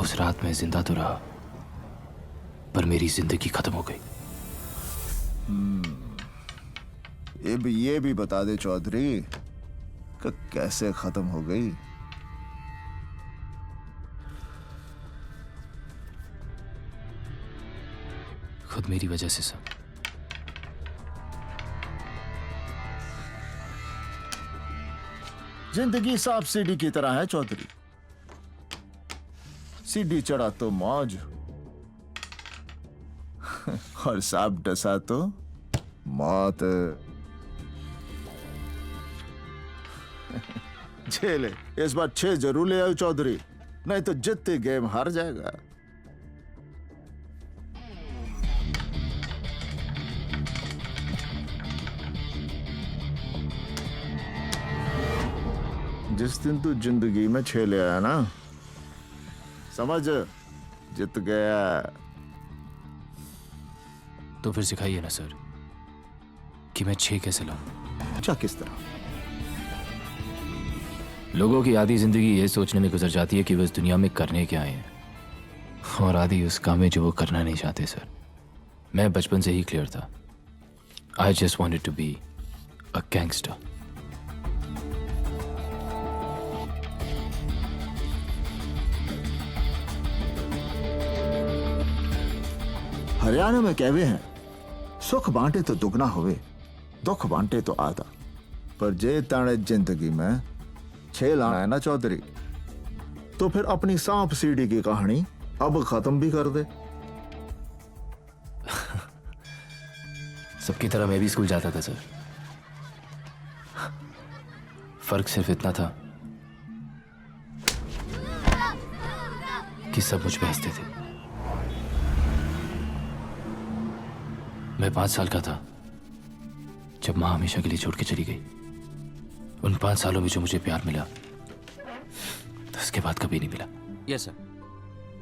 उस रात मैं जिंदा तो रहा, पर मेरी जिंदगी खत्म हो गई। ये भी बता दे चौधरी कि कैसे खत्म हो गई। खुद मेरी वजह से सर। जिंदगी सांप सीढ़ी की तरह है चौधरी। सीढ़ी चढ़ा तो मौज और सांप डसा तो मौत। झेले इस बार 6 जरूर ले आओ चौधरी, नहीं तो जितने गेम हार जाएगा। जिस दिन तू जिंदगी में 6 ले आया ना, समझ जित गया। तो फिर सिखाइए ना सर कि मैं 6 कैसे लाऊं। अच्छा, किस तरह? लोगों की आधी जिंदगी ये सोचने में गुजर जाती है कि वो इस दुनिया में करने क्या आए हैं, और आधी उस काम में जो वो करना नहीं चाहते। सर मैं बचपन से ही क्लियर था। I just wanted to be a gangster. Haryana में कहवे हैं, सुख बांटे तो दुगना होवे, दुख बांटे तो आधा। पर जे ताने जिंदगी में 6 लाना है ना चौधरी, तो फिर अपनी सांप सीढ़ी की कहानी अब खत्म भी कर दे। सबकी तरह मैं भी स्कूल जाता था सर। फर्क सिर्फ इतना था कि सब मुझ पे हंसते थे। मैं 5 साल का था जब मां हमेशा के लिए छोड़ के चली गई। उन 5 सालों में जो मुझे प्यार मिला, तो उसके बाद कभी नहीं मिला। यस सर,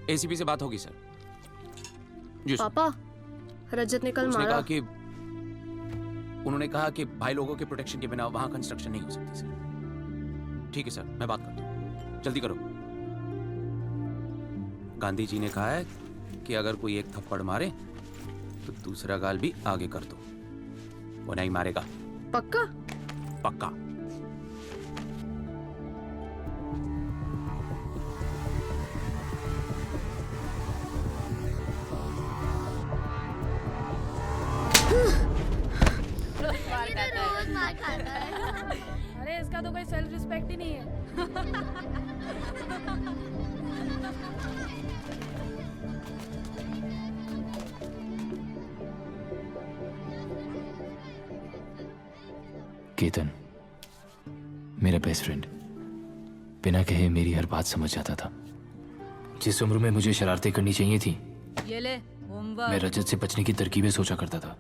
एसीपी से बात होगी सर। जी सर। पापा, रजत ने कल उसने मारा। कहा कि उन्होंने कहा कि भाई लोगों के प्रोटेक्शन के बिना वहां कंस्ट्रक्शन नहीं हो सकती सर। ठीक है सर, मैं बात करता हूँ, जल्दी करो। गांधी जी ने कहा है कि अगर कोई एक थप्पड़ मारे तो दूसरा गाल भी आगे कर दो। वो नहीं मारेगा। पक्का? पक्का। रोज मार खाता है। अरे इसका तो कोई सेल्फ रिस्पेक्ट ही नहीं है। केतन मेरा बेस्ट फ्रेंड बिना कहे मेरी हर बात समझ जाता था। जिस उम्र में मुझे शरारतें करनी चाहिए थी, ये ले होमवर्क। मैं रजत से बचने की तरकीबें सोचा करता था।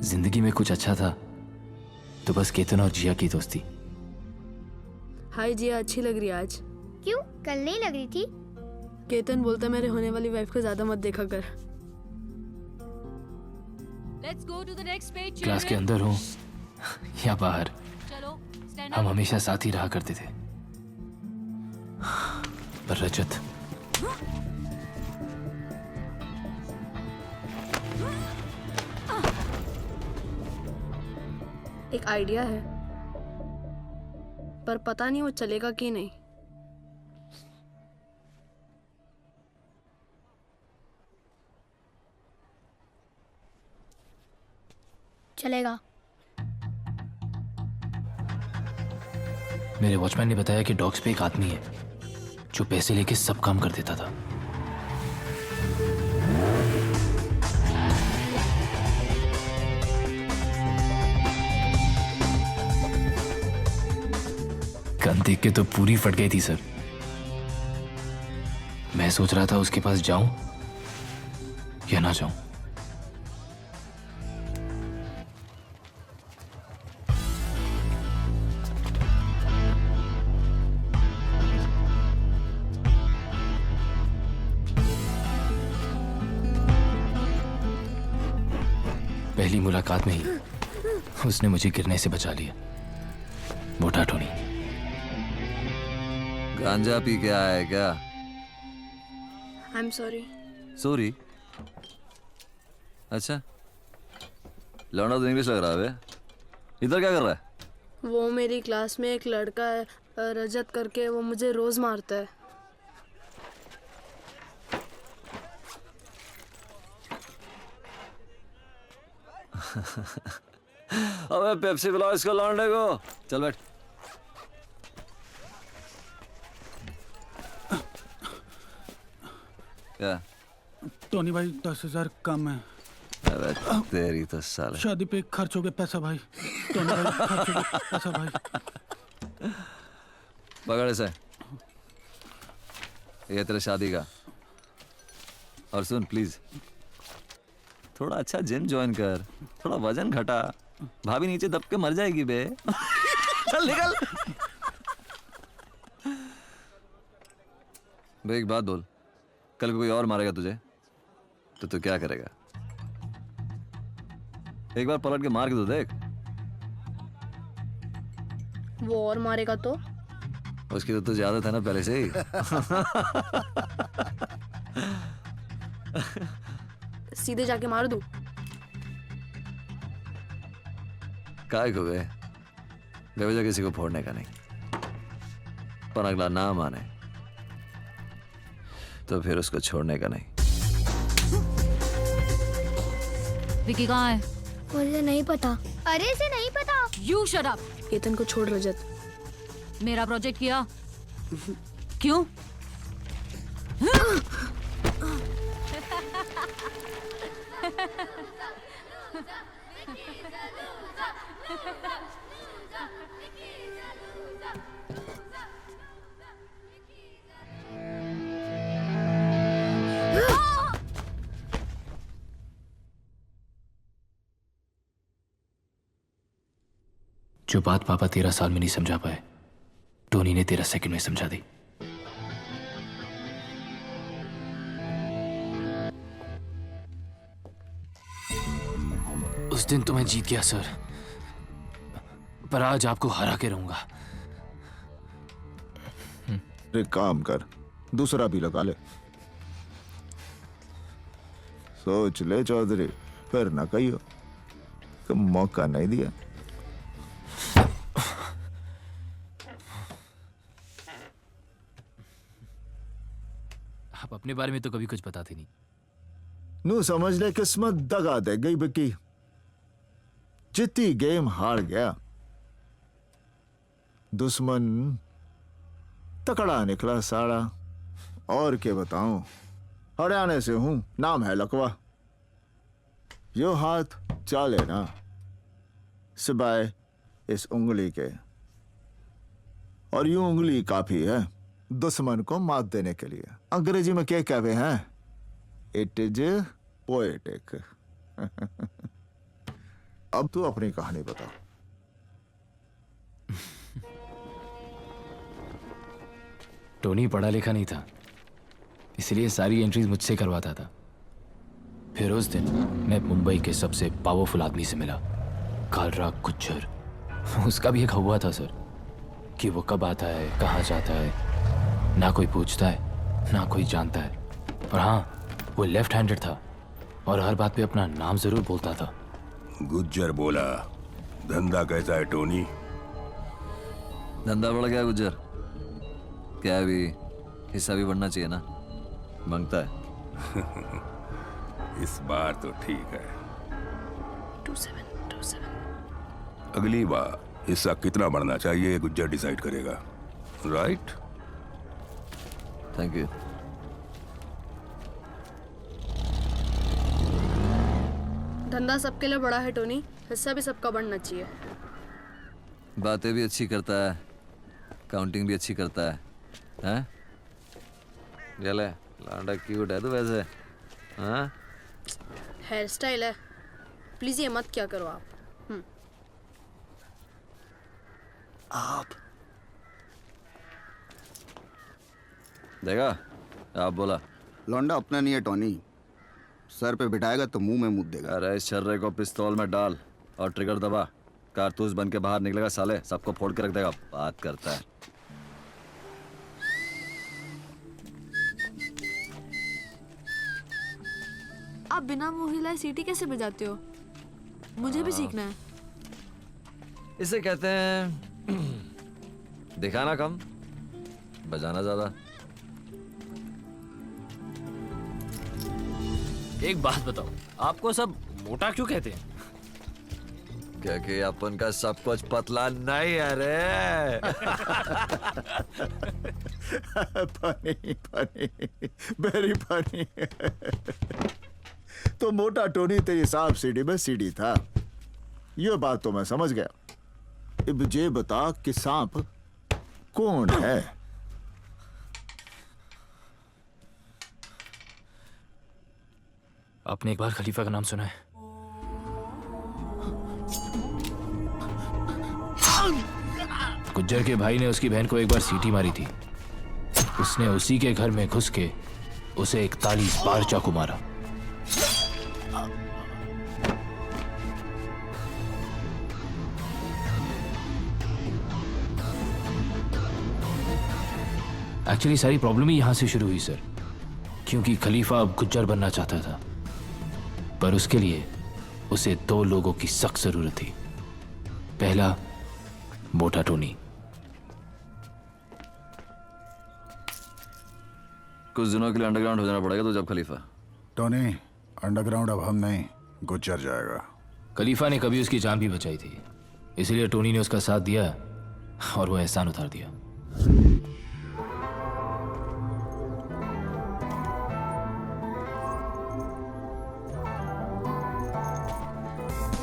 जिंदगी में कुछ अच्छा था तो बस केतन और जिया की दोस्ती। हाय जिया, अच्छी लग रही है आज। क्यों, कल नहीं लग रही थी? केतन बोलता मेरे होने वाली वाइफ को ज्यादा मत देखा कर। Let's go to the next page, class के children. अंदर हो या बाहर, चलो, stand हम up. हमेशा साथ ही रहा करते थे। पर रजत, एक आइडिया है, पर पता नहीं वो चलेगा कि नहीं। चलेगा। मेरे वॉचमैन ने बताया कि डॉग्स पे एक आदमी है जो पैसे लेके सब काम कर देता था। गन देख के तो पूरी फट गई थी सर। मैं सोच रहा था उसके पास जाऊं या ना जाऊं। पहली मुलाकात में ही उसने मुझे गिरने से बचा लिया। मोटा टोनी। गांजा पी के आया है क्या? I am sorry. सॉरी? अच्छा, लौंडा तो इंग्लिश लग रहा है बे। इधर क्या कर रहा है? वो मेरी क्लास में एक लड़का है रजत करके, वो मुझे रोज मारता है। अबे पेप्सी पिलाओ इसको लौंडे को। चल बैठ। क्या? टोनी भाई 10,000 कम है। अबे तेरी तो साले। शादी पे खर्च हो गया पैसा भाई। टोनी भाई खर्च हो गया पैसा भाई। पकड़ इसे। ये तेरे शादी का। और सुन प्लीज, थोड़ा अच्छा जिम ज्वाइन कर, थोड़ा वजन घटा, भाभी नीचे दब के मर जाएगी बे। चल निकल। बे एक बात बोल, कल को कोई और मारेगा तुझे तो तू क्या करेगा? एक बार पलट के मार के तो देख। वो और मारेगा तो? उसकी तो तुझे आदत है ना पहले से ही। सीधे जाके मार दूं? काय को गए बेवजह किसी को फोड़ने का नहीं, पर अगला ना माने तो फिर उसको छोड़ने का नहीं। विकी कहाँ है? मुझे नहीं पता। अरे इसे नहीं पता। You shut up. केतन को छोड़ रजत। मेरा प्रोजेक्ट किया क्यों? जो बात पापा 13 साल में नहीं समझा पाए, टोनी ने 13 सेकंड में समझा दी। उस दिन तो मैं जीत गया सर, पर आज आपको हरा के रहूंगा। एक काम कर, दूसरा भी लगा ले। सोच ले चौधरी, फिर ना कहियो कि मौका नहीं दिया। आप अपने बारे में तो कभी कुछ बताते नहीं। नू समझ ले किस्मत दगा दे गई बिकी। जितनी गेम हार गया, दुश्मन तकड़ा निकला साड़ा। और क्या बताऊं, हरियाणा से हूं, नाम है लकवा। यो हाथ चाले ना सिवाय इस उंगली के, और यूं उंगली काफी है दुश्मन को मात देने के लिए। अंग्रेजी में क्या कहते हैं? It is poetic. अब तू अपनी कहानी बता। टोनी पढ़ा लिखा नहीं था, इसलिए सारी एंट्रीज मुझसे करवाता था। फिर उस दिन मैं मुंबई के सबसे पावरफुल आदमी से मिला, कालराग गुज्जर। उसका भी एक हुआ था सर कि वो कब आता है, कहाँ जाता है, ना कोई पूछता है ना कोई जानता है। और हाँ, वो लेफ्ट हैंडेड था और हर बात पे अपना नाम जरूर बोलता था। गुज्जर बोला, धंधा कैसा है टोनी? धंधा बढ़ गया गुज्जर। क्या भी हिस्सा भी बढ़ना चाहिए ना, मांगता है। इस बार तो ठीक है। 2727। अगली बार हिस्सा कितना बढ़ना चाहिए ये गुज्जर डिसाइड करेगा, राइट? Thank you. धंधा सबके लिए बड़ा है टोनी, हिस्सा भी सबका बढ़ना चाहिए। बातें भी अच्छी करता है, काउंटिंग भी अच्छी करता है। हैं? चले लांडा क्यूट है तो वैसे। हाँ? हेयर स्टाइल है, प्लीज ये मत क्या करो आप। आप देखा, आप बोला। लौंडा अपना नहीं है टोनी, सर पे बिठाएगा तो मुंह में मुद देगा। अरे इस छर्रे को पिस्तौल में डाल और ट्रिगर दबा, कारतूस बन के बाहर निकलेगा साले, सबको फोड़ के रख देगा। बात करता है। आप बिना मुंह हिलाए सीटी कैसे बजाते हो? मुझे भी सीखना है। इसे कहते हैं दिखाना कम, बजाना ज्यादा। एक बात बताओ, आपको सब मोटा क्यों कहते हैं? क्योंकि अपन का सब कुछ पतला नहीं है रे। Funny funny, very funny. तो मोटा टोनी तेरी सांप सीढ़ी में सीढ़ी था, ये बात तो मैं समझ गया। अब ये बता कि सांप कौन है? आपने एक बार खलीफा का नाम सुना है? गुज्जर के भाई ने उसकी बहन को एक बार सीटी मारी थी। उसने उसी के घर में घुस के उसे 41 बार चाकू मारा। एक्चुअली सारी प्रॉब्लम ही यहां से शुरू हुई सर, क्योंकि खलीफा अब गुज्जर बनना चाहता था, पर उसके लिए उसे 2 लोगों की सख्त जरूरत थी। पहला, मोटा टोनी। कुछ दिनों के लिए अंडरग्राउंड हो जाना पड़ेगा तो जब खलीफा। टोनी, अंडरग्राउंड अब हम नहीं, गुज्जर जाएगा। खलीफा ने कभी उसकी जान भी बचाई थी, इसलिए टोनी ने उसका साथ दिया और वो एहसान उतार दिया।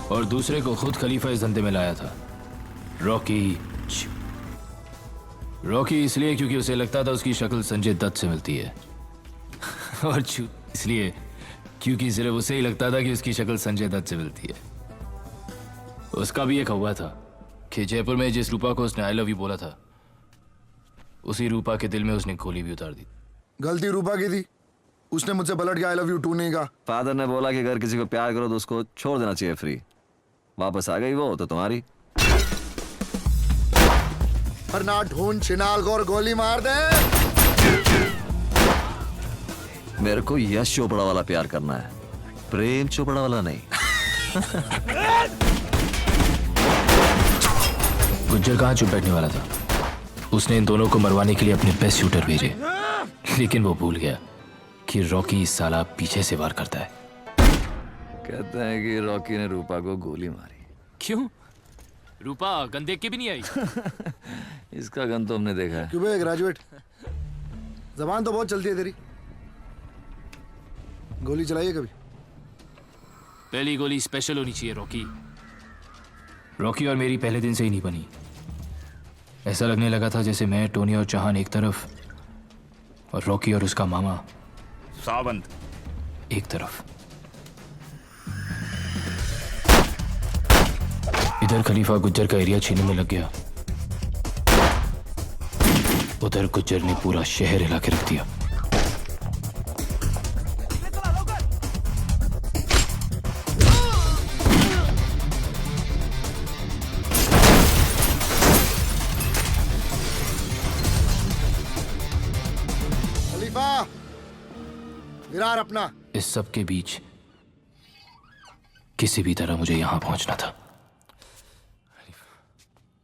और दूसरे को खुद खलीफा इस धंधे में लाया था, रॉकी। रॉकी इसलिए क्योंकि उसे लगता था उसकी शक्ल संजय दत्त से मिलती है, और इसलिए क्योंकि सिर्फ उसे ही लगता था कि उसकी शक्ल संजय दत्त से मिलती है। उसका भी एक हुआ था कि जयपुर में जिस रूपा को उसने आई लव यू बोला था, उसी रूपा के दिल में उसने गोली भी उतार दी। गलती रूपा की थी, उसने मुझसे पलट के आई लव यू टू नहीं कहा। फादर ने बोला कि अगर किसी को प्यार करो तो उसको छोड़ देना चाहिए फ्री। वापस आ गई वो तो तुम्हारी। पर ना ढूंढ छिनाल को और गोली मार दे। मेरे को यश चोपड़ा वाला प्यार करना है, प्रेम चोपड़ा वाला नहीं। गुज्जर कहाँ चुप बैठने वाला था। उसने इन दोनों को मरवाने के लिए अपने बेस्ट शूटर भेजे, लेकिन वो भूल गया कि रॉकी इस साला पीछे से वार करता है। कहते हैं कि रॉकी ने रूपा को गोली मारी। क्यों? रूपा गन देख के भी नहीं आई। इसका गन तो हमने देखा है। क्यों बे ग्रेजुएट, जबान तो बहुत चलती है तेरी। गोली चलाइए कभी। पहली गोली स्पेशल होनी चाहिए रॉकी। रॉकी और मेरी पहले दिन से ही नहीं बनी। ऐसा लगने लगा था जैसे मैं, टोनी और चौहान एक तरफ और रॉकी और उसका मामा सावंत एक तरफ। इधर खलीफा गुज्जर का एरिया छीनने में लग गया, उधर गुज्जर ने पूरा शहर हिला के रख दिया। खलीफा, विरार अपना। इस सब के बीच किसी भी तरह मुझे यहां पहुंचना था।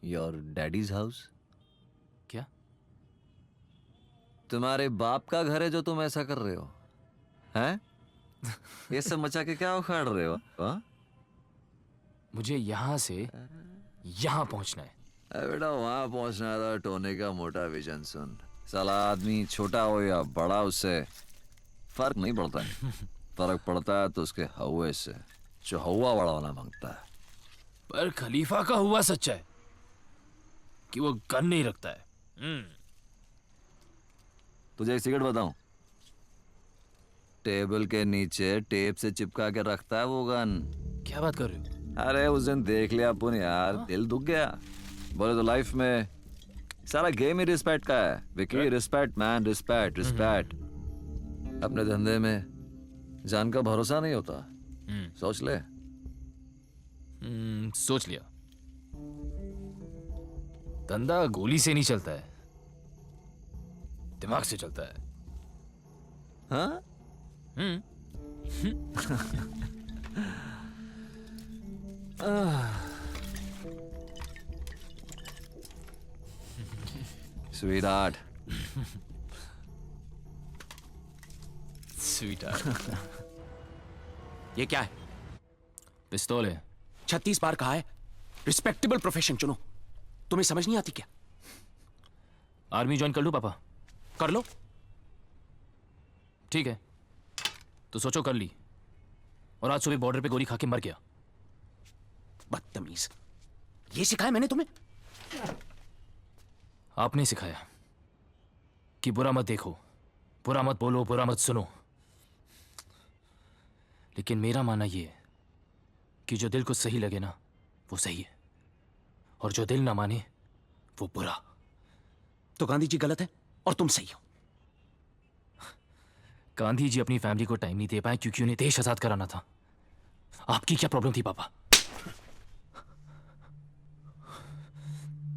Your daddies house? क्या? तुम्हारे बाप का घर है जो तुम ऐसा कर रहे हो? हैं? ये सब मचा के क्या उखाड़ रहे हो? हा? मुझे यहां से यहां पहुंचना है। बेटा वहां पहुंचना था। टोनी का मोटा विजन सुन। साला आदमी छोटा हो या बड़ा, उससे फर्क नहीं पड़ता है। फर्क पड़ता है तो उसके हवा से, जो हवा बड़ा होना मांगता है। पर खलीफा का हुआ सच्चा है कि वो गन नहीं रखता है। तुझे एक सिगरेट बताऊं? टेबल के नीचे टेप से चिपका के रखता है वो गन। क्या बात कर रहे हो? अरे उस दिन देख लिया अपन यार, दिल दुख गया। बोले तो लाइफ में सारा गेम ही रिस्पेक्ट का है Vicky. Respect man, respect respect. अपने धंधे में जान का भरोसा नहीं होता। सोच ले। सोच लिया। धंधा गोली से नहीं चलता है, दिमाग से चलता है। हाँ? Sweetheart. स्वीट ये क्या है? पिस्तौल है। 36 बार कहा है रिस्पेक्टेबल प्रोफेशन चुनो, तुम्हें समझ नहीं आती क्या? आर्मी ज्वाइन कर लूं पापा? कर लो। ठीक है, तो सोचो कर ली, और आज सुबह बॉर्डर पे गोली खा के मर गया। बदतमीज, ये सिखाया मैंने तुम्हें? आपने सिखाया कि बुरा मत देखो, बुरा मत बोलो, बुरा मत सुनो। लेकिन मेरा मानना यह है कि जो दिल को सही लगे ना वो सही है, और जो दिल ना माने वो बुरा। तो गांधी जी गलत है और तुम सही हो। गांधी जी अपनी फैमिली को टाइम नहीं दे पाए क्योंकि उन्हें देश आजाद कराना था। आपकी क्या प्रॉब्लम थी पापा?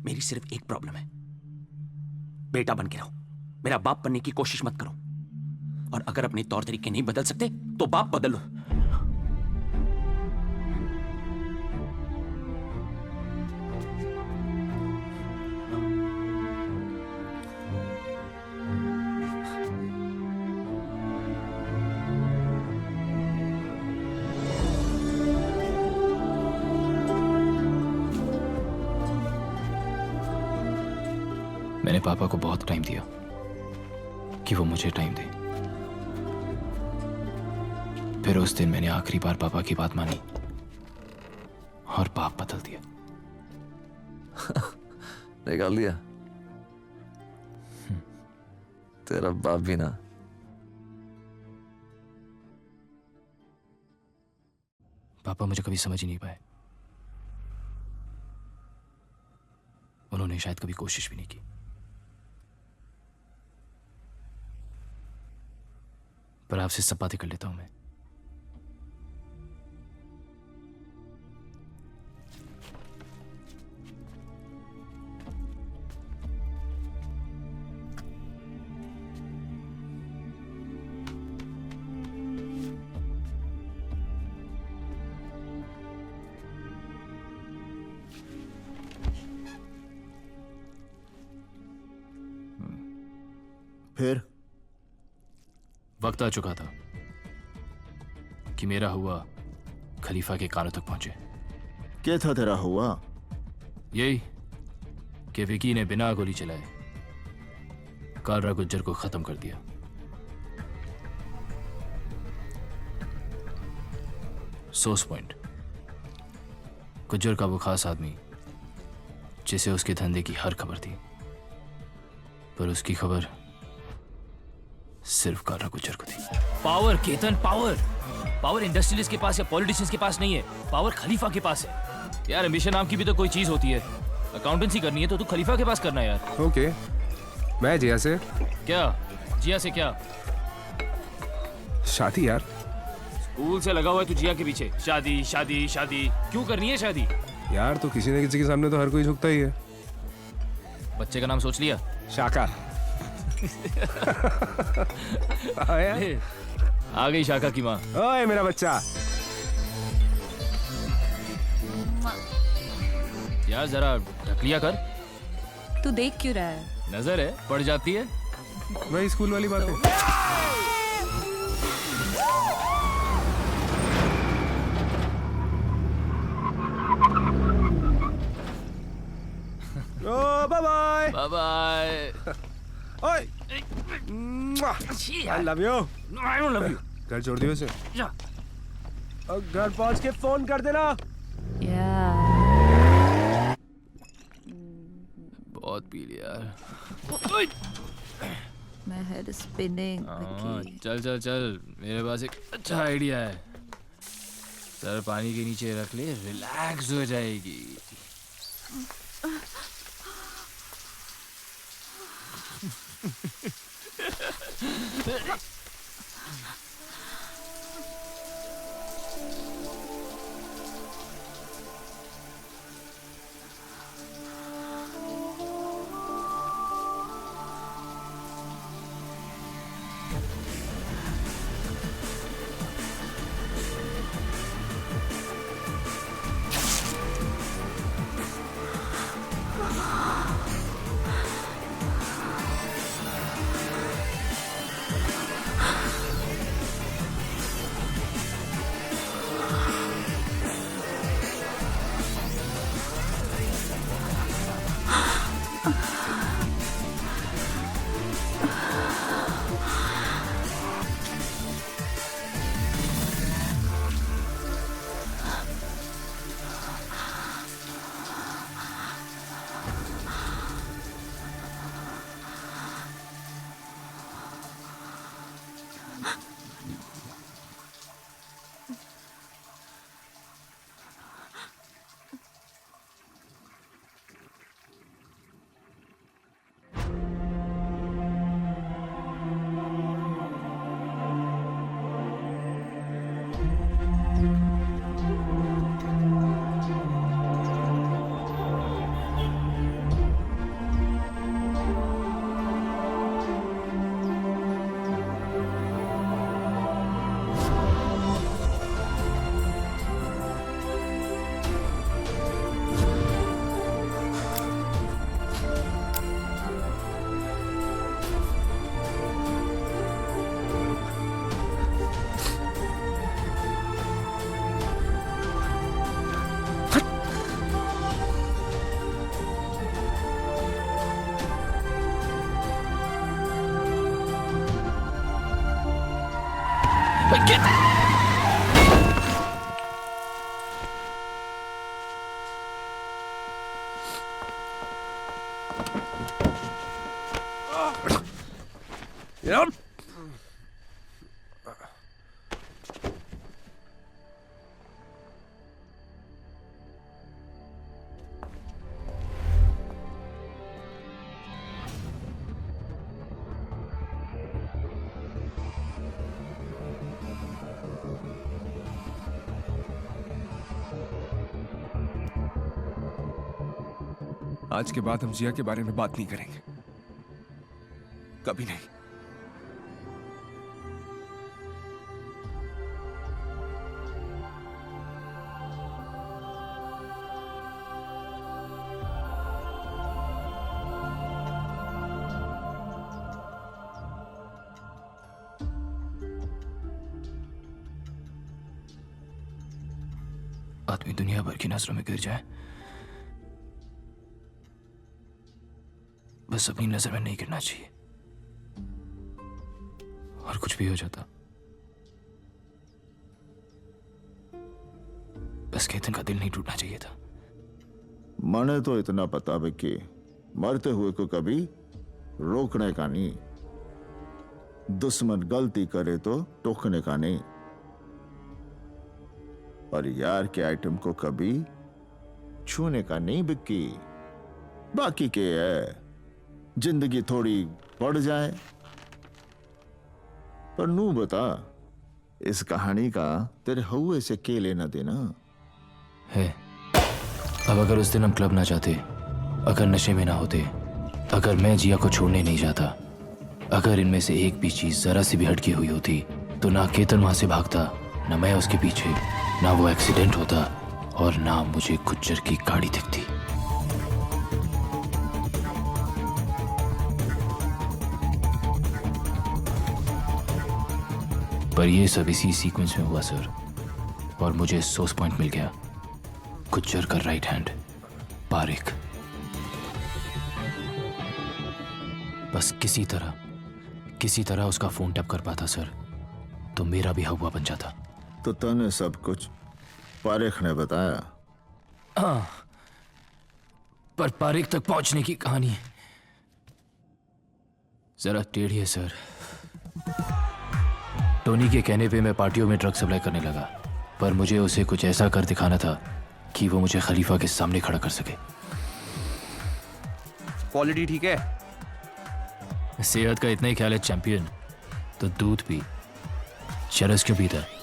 मेरी सिर्फ एक प्रॉब्लम है, बेटा बन के रहो, मेरा बाप बनने की कोशिश मत करो। और अगर अपने तौर तरीके नहीं बदल सकते तो बाप बदलो। मैंने पापा को बहुत टाइम दिया कि वो मुझे टाइम दे। फिर उस दिन मैंने आखिरी बार पापा की बात मानी और बाप बदल दिया। निकाल दिया तेरा बाप भी ना। पापा मुझे कभी समझ ही नहीं पाए। उन्होंने शायद कभी कोशिश भी नहीं की। पर आपसे सब बातें कर लेता हूं मैं। फिर वक्त आ चुका था कि मेरा हुआ खलीफा के कानों तक पहुंचे। क्या था तेरा हुआ? यही कि विकी ने बिना गोली चलाए कालरा गुज्जर को खत्म कर दिया। सोर्स पॉइंट, गुज्जर का वो खास आदमी जिसे उसके धंधे की हर खबर थी, पर उसकी खबर सिर्फ कालरा गुज्जर को थी। Power Ketan, power power industrialist के पास या पॉलिटिशियंस के पास नहीं है, पावर खलीफा के पास है। यार एम्बिशन नाम की भी तो कोई चीज होती है। अकाउंटेंसी करनी है तो तू खलीफा के पास करना है यार। ओके, मैं जिया से। क्या जिया से? क्या शादी यार? स्कूल से लगा हुआ है तू जिया के पीछे। शादी शादी शादी क्यों करनी है शादी? यार तो किसी न किसी के सामने तो हर कोई झुकता ही है। बच्चे का नाम सोच लिया? शाका। आ गई शाका की माँ। ओए मेरा बच्चा। यार जरा ढक लिया कर। तू देख क्यों रहा है? नजर है पड़ जाती है। वही स्कूल वाली बात है। Oh bye bye. Bye bye. ओए I love you. I don't love you. घर छोड़ दियो इसे। जा। और घर पहुंच के फोन कर देना। बहुत पी लिया यार। My head is spinning. चल चल चल, मेरे पास एक अच्छा आइडिया है। सर पानी के नीचे रख ले, रिलैक्स हो जाएगी। Yep. आज के बाद हम जिया के बारे में बात नहीं करेंगे, कभी नहीं। आदमी दुनिया भर की नजरों में गिर जाए, बस अपनी नजर में नहीं गिरना चाहिए। और कुछ भी हो जाता, बस केतन का दिल नहीं टूटना चाहिए था। मने तो इतना पता कि मरते हुए को कभी रोकने का नहीं, दुश्मन गलती करे तो टोकने का नहीं, और यार के आइटम को कभी छूने का नहीं बिक्की। बाकी के है जिंदगी थोड़ी बढ़ जाए, पर नू बता इस कहानी का तेरे हुए से के लेना देना है। अब अगर उस दिन हम क्लब ना जाते, अगर नशे में ना होते, अगर मैं जिया को छोड़ने नहीं जाता, अगर इनमें से एक भी चीज जरा सी भी हटकी हुई होती, तो ना केतन वहां से भागता, ना मैं उसके पीछे, ना वो एक्सीडेंट होता, और ना मुझे गुज्जर की गाड़ी दिखती। पर ये सब इसी सीक्वेंस में हुआ सर, और मुझे सोर्स पॉइंट मिल गया, गुज्जर का राइट हैंड पारिक। बस किसी तरह उसका फोन टैप कर पाता सर, तो मेरा भी हवा बन जाता। तो तने सब कुछ पारिक ने बताया? हाँ, पर पारिक तक पहुंचने की कहानी जरा टेढ़ी है सर। टोनी के कहने पे मैं पार्टियों में ड्रग सप्लाई करने लगा, पर मुझे उसे कुछ ऐसा कर दिखाना था कि वो मुझे खलीफा के सामने खड़ा कर सके। क्वालिटी ठीक है? सेहत का इतना ही ख्याल है चैंपियन, तो दूध पी, चरस क्यों पीता है?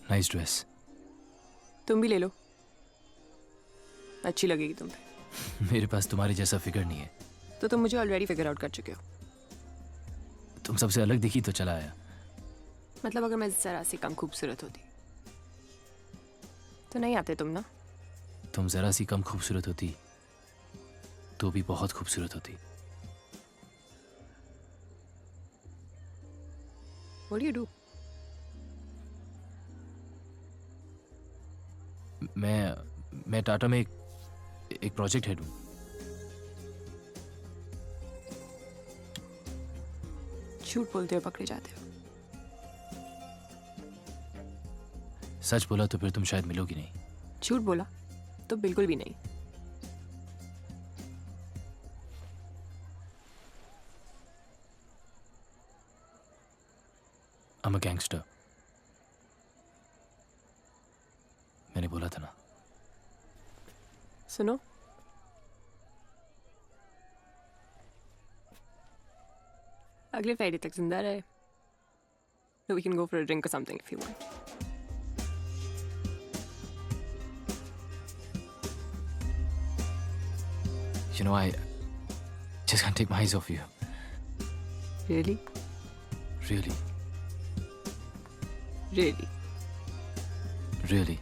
Nice dress. तुम भी ले लो, अच्छी लगेगी तुम पे। मेरे पास तुम्हारे जैसा फिगर नहीं है। तो तुम मुझे ऑलरेडी फिगर आउट कर चुके हो। तुम सबसे अलग दिखी तो चला आया। मतलब अगर मैं जरा सी कम खूबसूरत होती तो नहीं आते तुम ना। तुम जरा सी कम खूबसूरत होती तो भी बहुत खूबसूरत होती। What do you do? मैं टाटा में एक प्रोजेक्ट हेड हूँ। झूठ बोलते हुए पकड़े जाते हो। सच बोला तो फिर तुम शायद मिलोगी नहीं। झूठ बोला तो बिल्कुल भी नहीं। I'm a gangster। मैंने बोला था ना। सुनो, अगले फ्राइडे तक जिंदा रहे। So we can go for a drink or something if you want. You know, I just can't take my eyes off you. Really? Really, Really? really,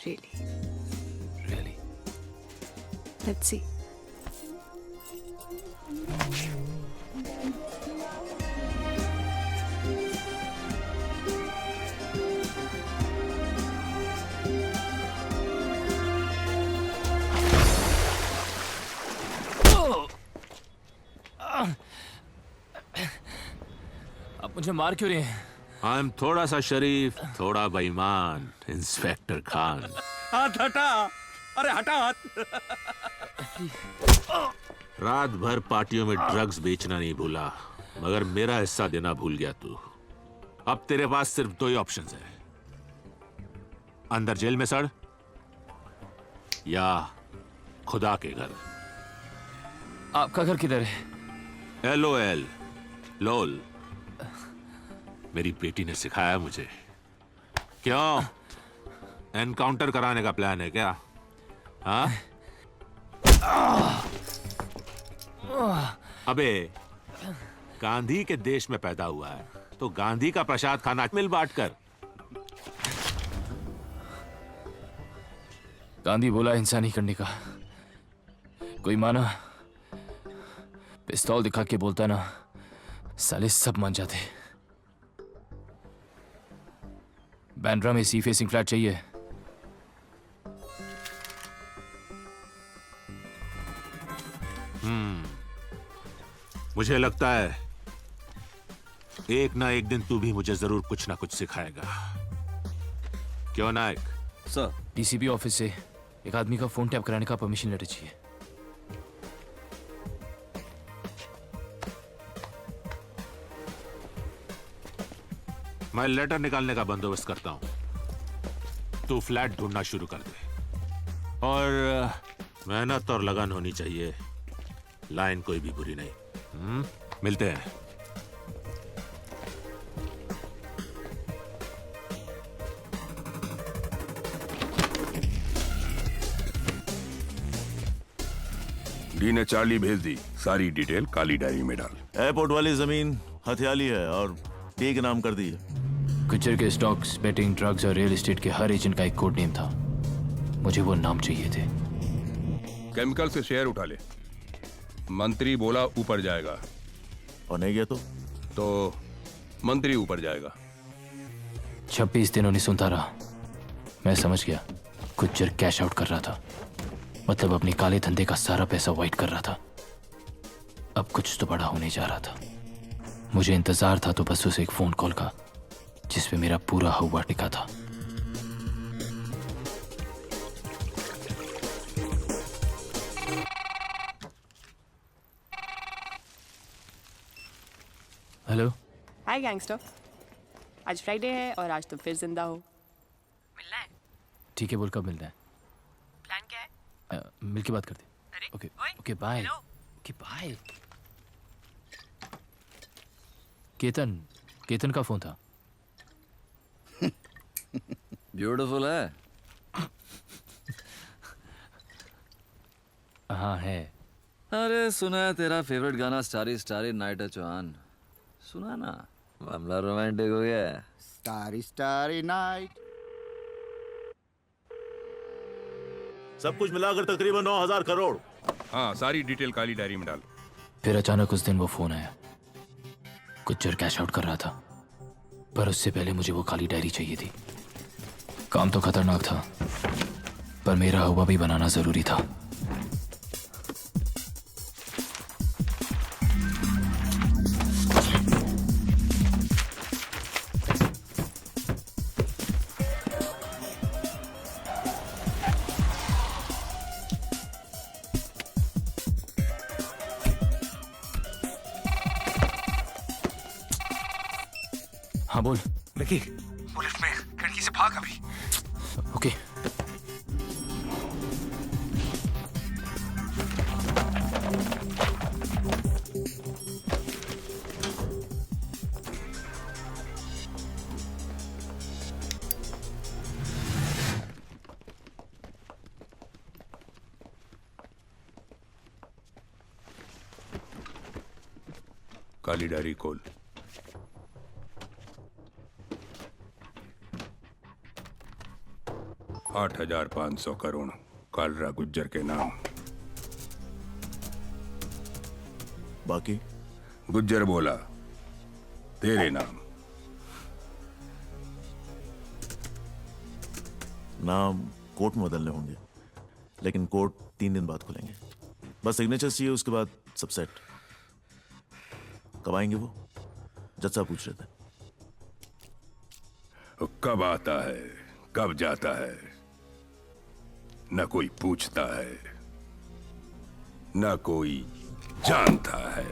Really? really। Let's see. आप मुझे मार क्यों रहे हैं? I am थोड़ा सा शरीफ, थोड़ा बेईमान, इंस्पेक्टर खान। हाथ हटा, अरे हटा हाथ। रात भर पार्टियों में ड्रग्स बेचना नहीं भूला, मगर मेरा हिस्सा देना भूल गया तू। अब तेरे पास सिर्फ दो ही ऑप्शंस है, अंदर जेल में सड़ या खुदा के घर। आपका घर किधर है? LOL, लोल। मेरी बेटी ने सिखाया मुझे। क्यों, एनकाउंटर कराने का प्लान है क्या? हाँ? अबे, गांधी के देश में पैदा हुआ है तो गांधी का प्रसाद खाना मिल बांट कर। गांधी बोला हिंसा नहीं करने का। कोई माना? पिस्तौल दिखा के बोलता ना, साले सब मान जाते। बैंड्रा में सी फेसिंग फ्लैट चाहिए। मुझे लगता है एक ना एक दिन तू भी मुझे जरूर कुछ ना कुछ सिखाएगा। क्यों नायक? सर, डीसीपी ऑफिस से एक आदमी का फोन टैप कराने का परमिशन लेटर चाहिए। मैं लेटर निकालने का बंदोबस्त करता हूं, तू फ्लैट ढूंढना शुरू कर दे। और मेहनत और लगन होनी चाहिए, लाइन कोई भी बुरी नहीं। मिलते हैं। डी ने चार्ली भेज दी, सारी डिटेल काली डायरी में डाल। एयरपोर्ट वाली जमीन हथियाली है और डी के नाम कर दी है। गुज्जर के स्टॉक्स, बेटिंग, ड्रग्स और रियल एस्टेट के हर एजेंट का एक कोड नेम था। मुझे वो नाम चाहिए थे। केमिकल से शेयर उठा ले। मंत्री बोला ऊपर जाएगा, और नहीं गया तो मंत्री ऊपर जाएगा। 26 दिन 19 रहा। मैं समझ गया, गुज्जर कैश आउट कर रहा था, मतलब अपनी काले धंधे का सारा पैसा वाइट कर रहा था। अब कुछ तो बड़ा होने जा रहा था। मुझे इंतजार था तो बस उसे एक फोन कॉल का, जिसपे मेरा पूरा हवा टिका था। हेलो। हाय गैंगस्टर, आज फ्राइडे है और आज तुम फिर जिंदा हो। मिलना है? ठीक है, बोल कब मिलना है? प्लान क्या है? मिल के बात करते। Okay okay bye. Okay bye. Ketan का फोन था। ब्यूटीफुल है। हाँ है। अरे सुना है तेरा फेवरेट गाना स्टारी स्टारी नाइट चौहान, सुना ना, मामला रोमांटिक हो गया है। Starry starry night. सब कुछ मिलाकर तकरीबन 9,000 करोड़। हाँ, सारी डिटेल काली डायरी में डाल। फिर अचानक उस दिन वो फोन आया। गुज्जर कैश आउट कर रहा था, पर उससे पहले मुझे वो काली डायरी चाहिए थी। काम तो खतरनाक था, पर मेरा हुआ भी बनाना जरूरी था। हाँ बोल। विकी, वो लिफ्ट में खिड़की से भाग अभी। ओके। काली डायरी खोल। $8,500 करोड़ कालरा गुज्जर के नाम। बाकी गुज्जर बोला तेरे नाम। नाम कोर्ट में बदलने होंगे, लेकिन कोर्ट 3 दिन बाद खुलेंगे। बस सिग्नेचर चाहिए, उसके बाद सब सेट। कब आएंगे वो? जज साहब पूछ रहे थे। कब आता है कब जाता है न कोई पूछता है न कोई जानता है।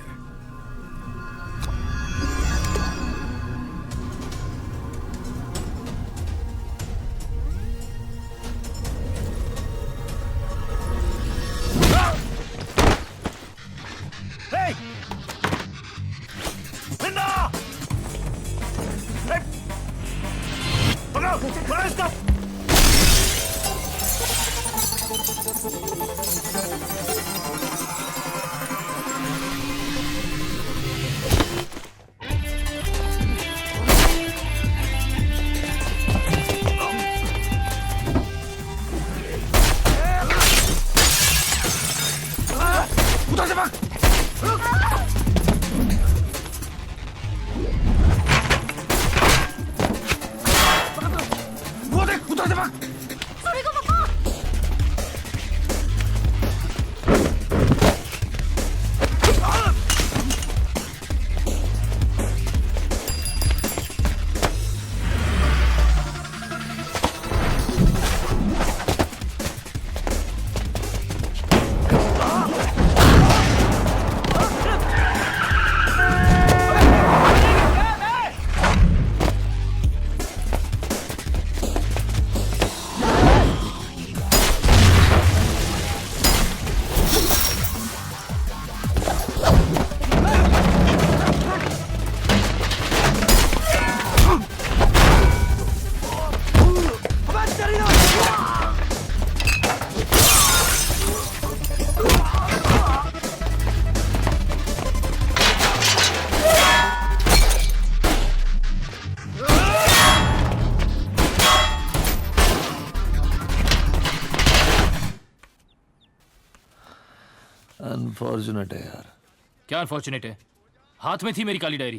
अनफॉर्चुनेट है यार। क्या अनफॉर्चुनेट है? हाथ में थी मेरी काली डायरी।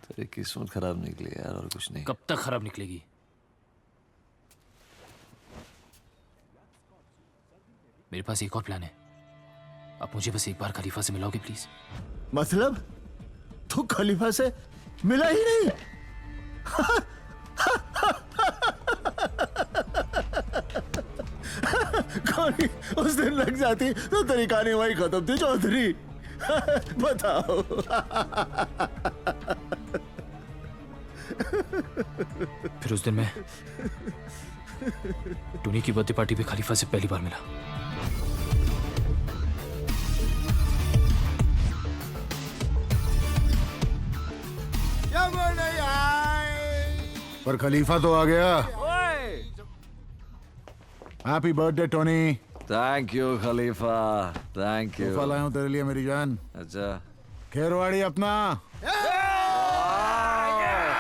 तेरी किस्मत खराब निकली यार, और कुछ नहीं। कब तक खराब निकलेगी? मेरे पास एक और प्लान है। आप मुझे बस एक बार खलीफा से मिलाओगे प्लीज? मतलब तू खलीफा से मिला ही नहीं? कहानी उस दिन लग जाती तो तेरी कहानी वही खत्म थी चौधरी। बताओ। फिर उस दिन मैं टूनी की बर्थडे पार्टी पे खलीफा से पहली बार मिला। पर खलीफा तो आ गया। Happy birthday Tony. Thank you Khalifa, thank you. तोहफा लाया हूं तेरे लिए मेरी जान। अच्छा, खेरवाड़ी अपना।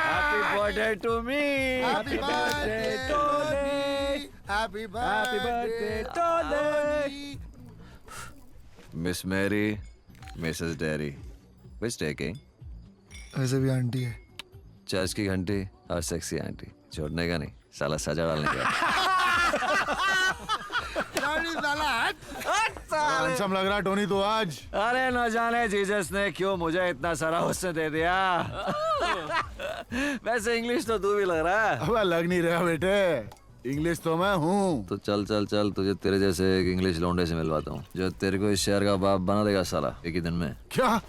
Happy birthday to me. Happy birthday Tony. Happy birthday Tony. Miss Mary, Mrs Derry, which taking? ऐसे भी आंटी है। चर्च की घंटी और सेक्सी आंटी, छोड़ने का नहीं। साला सजा डालने का। हैंडसम लग रहा टोनी तो आज। अरे न जाने जीसस ने क्यों मुझे इतना सारा हुस्न दे दिया। वैसे इंग्लिश तो तू भी लग रहा है। अब लग नहीं रहा बेटे, इंग्लिश तो मैं हूँ। तो चल चल चल, तुझे तेरे जैसे एक इंग्लिश लौंडे से मिलवाता हूँ जो तेरे को इस शहर का बाप बना देगा साला एक ही दिन में। क्या?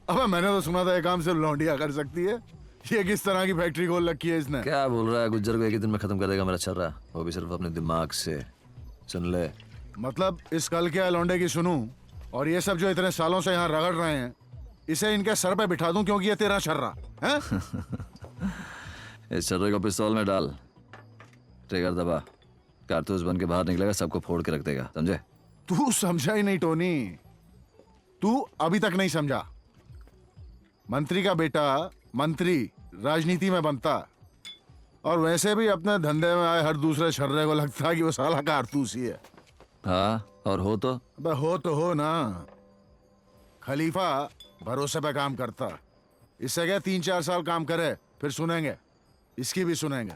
अबे मैंने तो सुना था ये काम सिर्फ लौंडिया कर सकती है। ये किस तरह की फैक्ट्री खोल रखी है इसने? क्या बोल रहा है? गुज्जर को एक ही दिन में खत्म कर देगा मेरा छर्रा, वो भी सिर्फ अपने दिमाग से। सुन ले, मतलब इस कल के लौंडे की सुनूं और ये सब जो इतने सालों से यहाँ रगड़ रहे हैं इसे इनके सर पे बिठा दूं क्योंकि ये तेरा छर्रा है। इस छर्रे को पिस्तौल में डाल, ट्रिगर दबा, कारतूस बन के बाहर निकलेगा, सबको फोड़ के रख देगा, समझे? तू समझा ही नहीं टोनी, तू अभी तक नहीं समझा। मंत्री का बेटा मंत्री राजनीति में बनता, और वैसे भी अपने धंधे में आए हर दूसरे छर्रे को लगता है कि वो साला कारतूस ही है। हाँ, और हो तो? अबे हो तो हो ना। खलीफा भरोसे पे काम करता, इससे क्या 3-4 साल काम करे फिर सुनेंगे, इसकी भी सुनेंगे।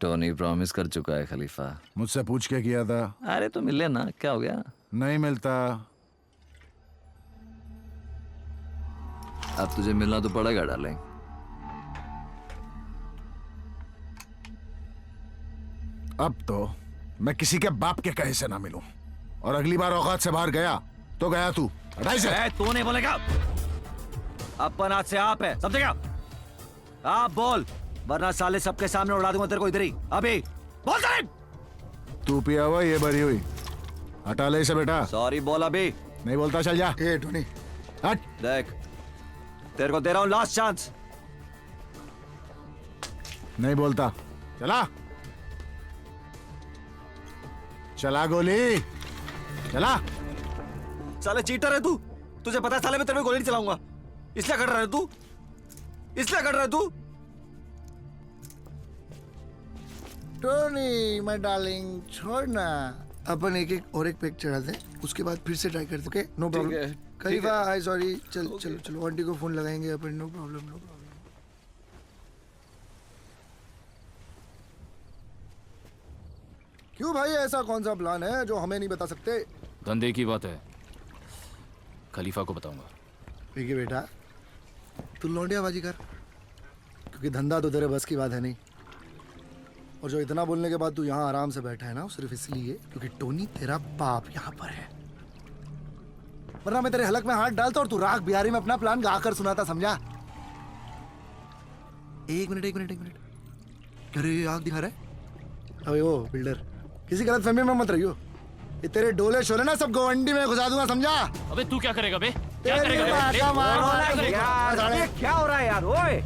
टोनी प्रॉमिस कर चुका है खलीफा। मुझसे पूछ के किया था। अरे तो मिले ना, क्या हो गया? नहीं मिलता। अब तुझे मिलना तो पड़ेगा डार्लिंग। अब तो मैं किसी के बाप के कहे से ना मिलूं, और अगली बार औकात से बाहर गया तो गया तू। हटाई से। तू नहीं बोलेगा, अपन आज से आप है, समझेगा? आप बोल, वरना साले सबके सामने उड़ा दूंगा तेरे को इधर ही। अभी बोल साले। तू पिया हुआ ये भरी हुई, हटा ले इसे बेटा। सॉरी बोल। अभी नहीं बोलता, चल जा। ए टोनी हट। देख, तेरे को दे रहा हूं लास्ट चांस। नहीं बोलता, चला चला गोली चला। साले चीटर है तू, तुझे पता है साले मैं तेरे पे गोली नहीं चलाऊंगा, इसलिए कर रहा है तू, इसलिए कर रहा है तू। टोनी माय डार्लिंग छोड़ ना, अपन एक एक और एक पैक चढ़ा दे, उसके बाद फिर से ट्राई करते। Okay no problem. खलीफा आई सॉरी, चल चलो चलो आंटी को फोन लगाएंगे अपन। No problem no problem. क्यों भाई, ऐसा कौन सा प्लान है जो हमें नहीं बता सकते? धंधे की बात है, खलीफा को बताऊंगा। ठीक है बेटा, तू लौंडियाबाजी कर, क्योंकि धंधा तो तेरे बस की बात है नहीं। और जो इतना बोलने के बाद तू यहाँ आराम से बैठा है ना, वो सिर्फ इसलिए क्योंकि टोनी तेरा बाप यहाँ पर है, वरना मैं तेरे हलक में हाथ डालता और तू राग बिहारी में अपना प्लान गाकर सुनाता, समझा? एक मिनट एक मिनट एक मिनट, क्या रे आग दिखा रहा है? अबे वो बिल्डर, किसी गलत फहमी में मत रहियो, ये तेरे डोले शोले ना सब गवंडी में घुसा दूंगा, समझा? अबे तू क्या करेगा बे? क्या तेरी करेगा माँ बे? का मार। यार क्या हो रहा है यार? ओए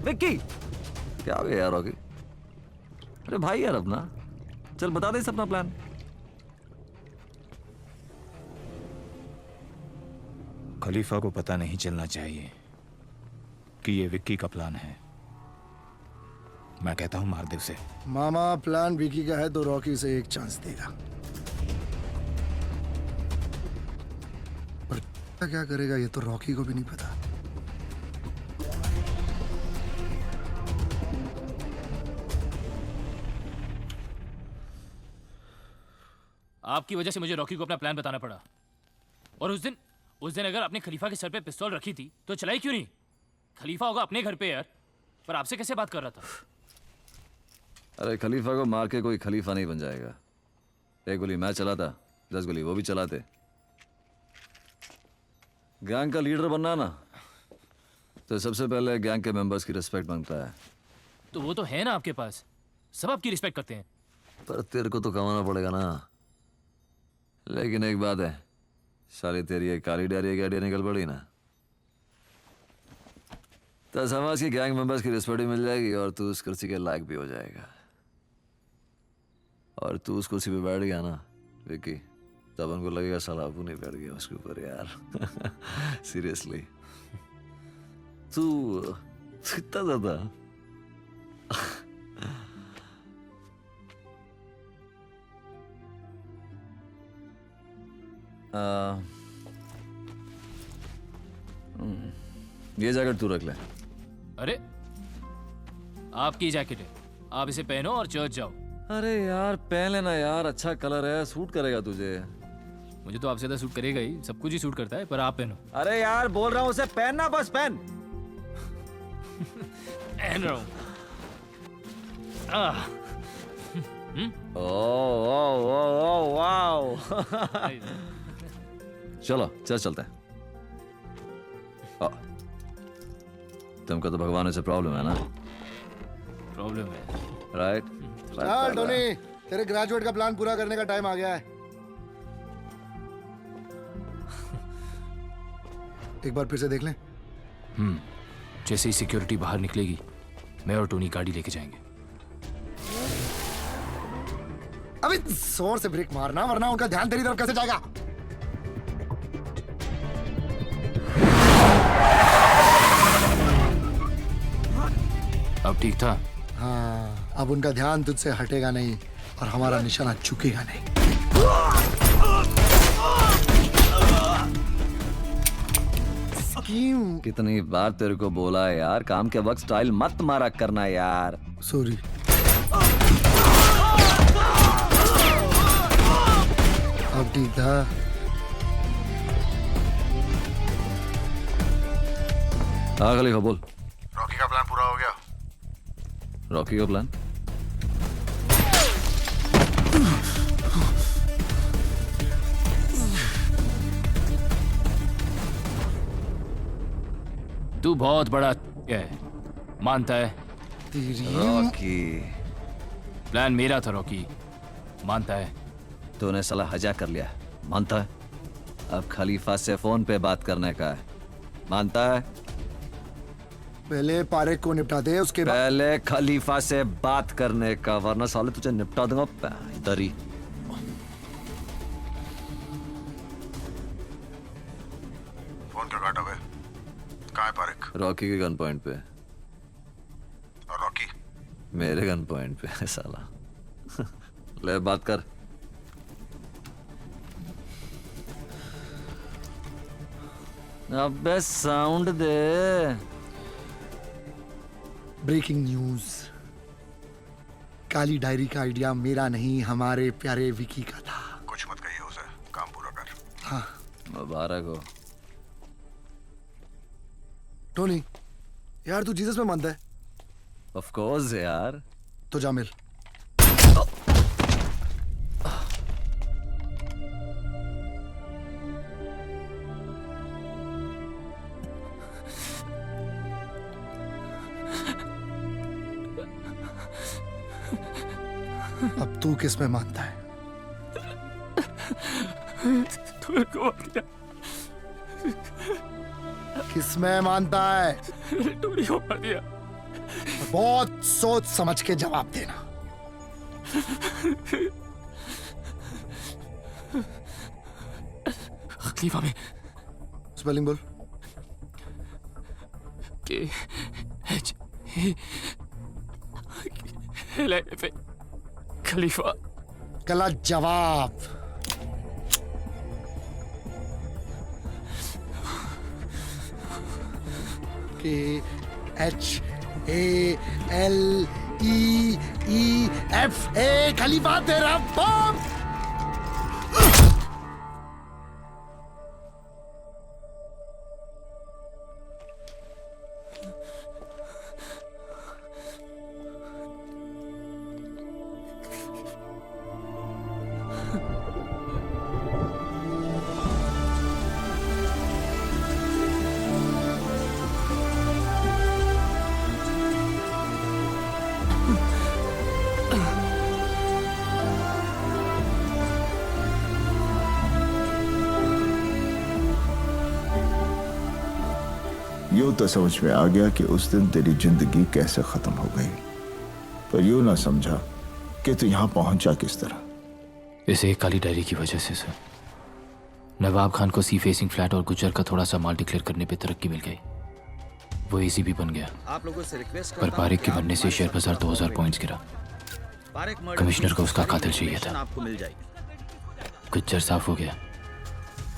विक्की, क्या हो गया यार? होगी अरे भाई यार, अपना चल बता दे अपना प्लान। खलीफा को पता नहीं चलना चाहिए कि ये विक्की का प्लान है। मैं कहता हूं मार दे उसे। मामा प्लान विकी का है तो रॉकी से एक चांस देगा, पर क्या करेगा ये तो रॉकी को भी नहीं पता। आपकी वजह से मुझे रॉकी को अपना प्लान बताना पड़ा, और उस दिन अगर आपने खलीफा के सर पे पिस्तौल रखी थी तो चलाई क्यों नहीं? खलीफा होगा अपने घर पे यार, पर आपसे कैसे बात कर रहा था? अरे खलीफा को मार के कोई खलीफा नहीं बन जाएगा। एक गोली मैं चलाता, 10 गोली वो भी चलाते। गैंग का लीडर बनना ना, तो सबसे पहले गैंग के मेंबर्स की रिस्पेक्ट मांगता है। तो वो तो है ना आपके पास, सब आपकी रिस्पेक्ट करते हैं। पर तेरे को तो कमाना पड़ेगा ना। लेकिन एक बात है, साली तेरी एक काली डायरी की आइडिया निकल पड़ी ना, तो समाज की गैंग मेंबर्स की रिस्पेक्ट भी मिल जाएगी और तू उस कुर्सी के लायक भी हो जाएगा। और तू उस कुर्सी पे बैठ गया ना विक्की, तब उनको लगेगा साला अबू नहीं बैठ गया उसके ऊपर यार। सीरियसली तू इतना ज्यादा ये जैकेट तू रख ले। अरे आपकी जैकेट है, आप इसे पहनो और चर्च जाओ। अरे यार पहन लेना यार, अच्छा कलर है, सूट करेगा तुझे। मुझे तो आपसे ज्यादा सूट करेगा ही, सब कुछ ही सूट करता है, पर आप पहनो। अरे यार बोल रहा हूँ उसे पहनना, बस पहन। पहन रहा हूँ। Oh wow. चलो चल चलते हैं। तुमको तो भगवान से प्रॉब्लम है ना? प्रॉब्लम है, राइट? चल टोनी, तेरे ग्रेजुएट का प्लान पूरा करने का टाइम आ गया है। एक बार फिर से देख लें। जैसे ही सिक्योरिटी बाहर निकलेगी, मैं और टोनी गाड़ी लेके जाएंगे। अभी जोर से ब्रेक मारना, वरना उनका ध्यान तेरी तरफ कैसे जाएगा? अब ठीक था? हाँ, अब उनका ध्यान तुझसे हटेगा नहीं और हमारा निशाना झुकेगा नहीं। कितनी बार तेरे को बोला है यार, काम के वक्त स्टाइल मत मारा करना यार। सॉरी। अब ठीक था? हाँ खलीफा बोल। रॉकी का प्लान पूरा हो गया। रॉकी का प्लान? तू बहुत बड़ा है, मानता है? रॉकी प्लान मेरा था रॉकी, मानता है? तूने साला हजा कर लिया, मानता है? अब खलीफा से फोन पे बात करने का है, मानता है? पहले पारेख को निपटा दे, उसके बाद पहले खलीफा से बात करने का, वरना साले तुझे निपटा दूंगा दरी। फोन क्यों काटा? कहाँ है पारेख? रॉकी के गन पॉइंट पे। और रॉकी? मेरे गन पॉइंट पे है साला। ले बात कर। अबे साउंड दे। ब्रेकिंग न्यूज, काली डायरी का आइडिया मेरा नहीं, हमारे प्यारे विकी का था। कुछ मत कहिए उसे, काम पूरा कर। हाँ मुबारक हो। टोनी यार, तू जीसस में मानता है? ऑफ कोर्स यार। तो जा मिल। अब तू किस में मानता है? किस में मानता है? टोनी को मार दिया। बहुत सोच समझ के जवाब देना। खलीफा में स्पेलिंग बोल। KHALIFA खलीफा। गलत जवाब। KHALEFA खलीफा तेरा बाप। यूं तो समझ में आ गया कि उस दिन तेरी जिंदगी कैसे खत्म हो गई, पर यूं ना समझा कि तू यहां पहुंचा किस तरह। इसे एक काली डायरी की वजह से सर। नवाब खान को सी फेसिंग फ्लैट और गुज्जर का थोड़ा सा माल डिक्लेयर करने पे तरक्की मिल गई, वो इसी भी बन गया। आप लोगों से रिक्वेस्ट पर पारेख के बनने से शेयर बाजार 2000 पॉइंट्स गिरा। कमिश्नर को उसका कातिल चाहिए था। आपको मिल जाएगी। गुज्जर साफ हो गया,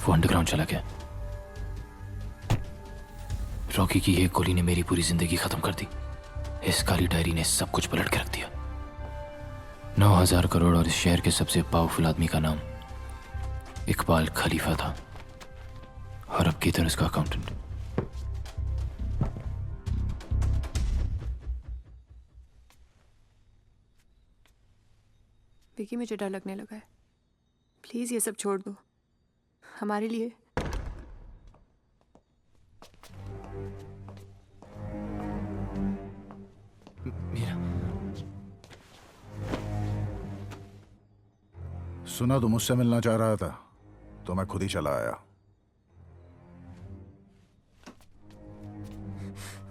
वो अंडरग्राउंड चला गया। रॉकी की एक गोली ने मेरी पूरी जिंदगी खत्म कर दी। इस काली डायरी ने सब कुछ पलट के रख दिया। 9,000 करोड़ और इस शहर के सबसे पावरफुल आदमी का नाम इकबाल खलीफा था, और अब की तरह उसका अकाउंटेंट। विकी, मुझे डर लगने लगा है। प्लीज ये सब छोड़ दो हमारे लिए। सुना तू मुझसे मिलना चाह रहा था, तो मैं खुद ही चला आया।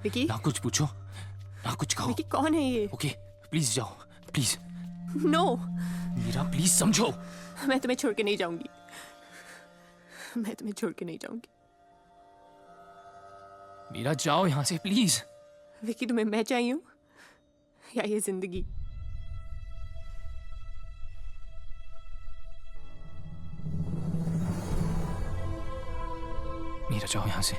विकी, ना कुछ पूछो ना कुछ कहो। विकी कौन है ये? ओके प्लीज जाओ, प्लीज। नो मीरा प्लीज समझो। मैं तुम्हें छोड़ के नहीं जाऊंगी। मैं तुम्हें छोड़ के नहीं जाऊंगी। मीरा जाओ यहां से प्लीज। विकी, तुम्हें मैं चाहिए हूं या ये जिंदगी? मीरा जाओ यहां से।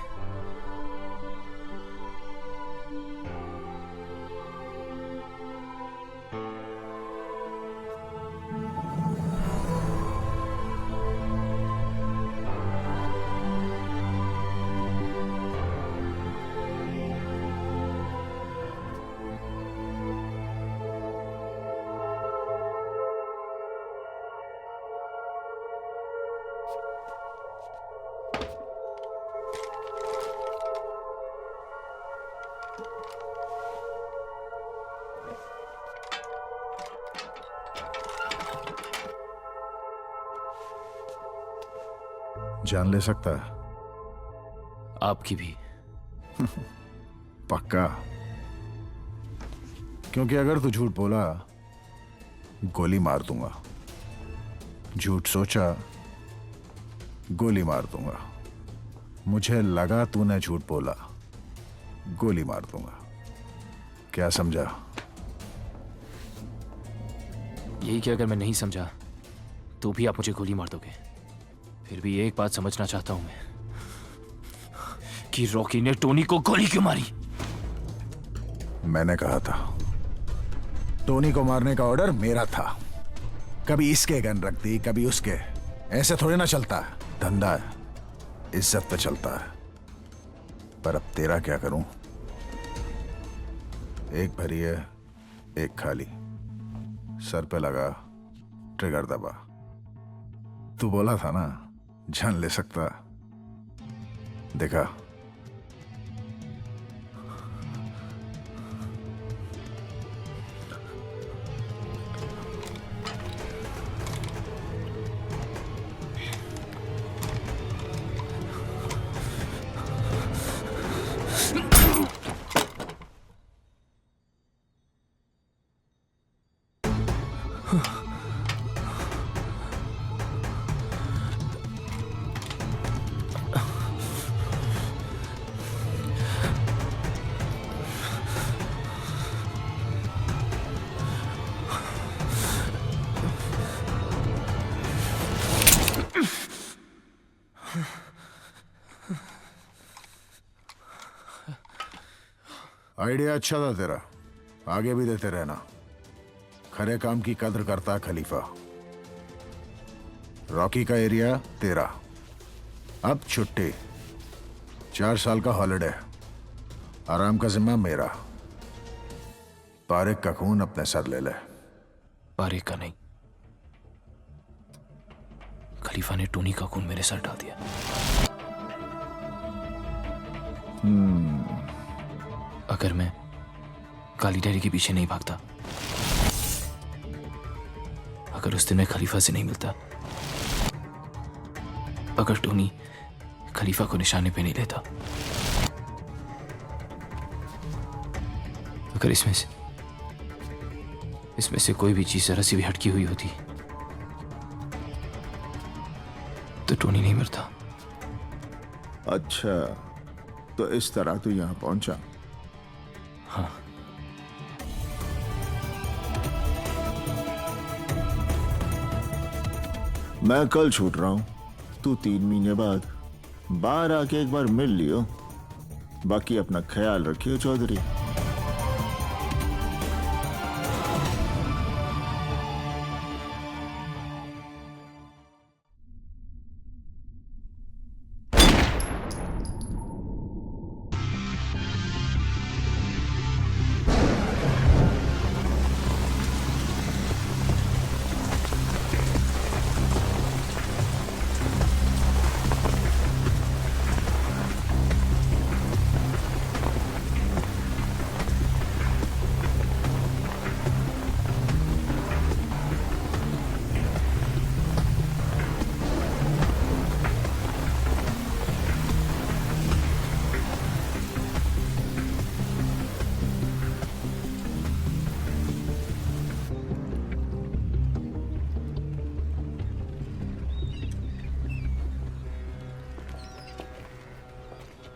जान ले सकता है? आपकी भी। पक्का? क्योंकि अगर तू झूठ बोला गोली मार दूंगा, झूठ सोचा गोली मार दूंगा, मुझे लगा तूने झूठ बोला गोली मार दूंगा। क्या समझा? यही कि अगर मैं नहीं समझा तो भी आप मुझे गोली मार दोगे। फिर भी एक बात समझना चाहता हूं मैं कि रॉकी ने टोनी को गोली क्यों मारी। मैंने कहा था टोनी को मारने का ऑर्डर मेरा था। कभी इसके गन रख दी, कभी उसके। ऐसे थोड़े ना चलता है, धंधा है, इज्जत पे चलता है। पर अब तेरा क्या करूं? एक भरी है, एक खाली। सर पे लगा, ट्रिगर दबा। तू बोला था ना जान ले सकता। देखा? आइडिया अच्छा था तेरा, आगे भी देते रहना। खरे काम की कद्र करता खलीफा। रॉकी का एरिया तेरा। अब छुट्टी, 4 साल का हॉलिडे, आराम का जिम्मा मेरा। पारिक का खून अपने सर ले ले। पारिक का नहीं, खलीफा ने टोनी का खून मेरे सर डाल दिया। अगर मैं काली डायरी के पीछे नहीं भागता, अगर उस दिन मैं खलीफा से नहीं मिलता, अगर टोनी खलीफा को निशाने पे नहीं लेता, अगर इसमें से कोई भी चीज जरा सी भी हटकी हुई होती तो टोनी नहीं मरता। अच्छा, तो इस तरह तू यहां पहुंचा? हाँ। मैं कल छूट रहा हूं, तू 3 महीने बाद बाहर आके एक बार मिल लियो, बाकी अपना ख्याल रखियो चौधरी।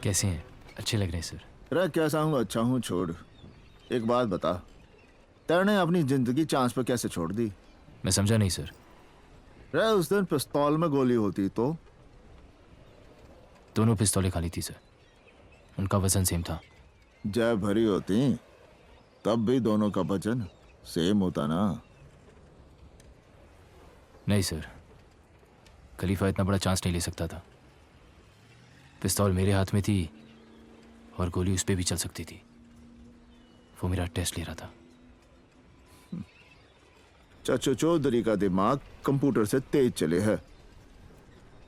कैसे हैं? अच्छे लग रहे हैं सर। अरे कैसा हूँ, अच्छा हूँ, छोड़। एक बात बता, तेने अपनी जिंदगी चांस पर कैसे छोड़ दी? मैं समझा नहीं सर। रे उस दिन पिस्तौल में गोली होती तो? दोनों पिस्तौलें खाली थी सर, उनका वजन सेम था। जय भरी होती तब भी दोनों का वजन सेम होता ना? नहीं सर, खलीफा इतना बड़ा चांस नहीं ले सकता था। पिस्तौल मेरे हाथ में थी और गोली उस पे भी चल सकती थी। वो मेरा टेस्ट ले रहा था। चाचा चौधरी का दिमाग कंप्यूटर से तेज चले है,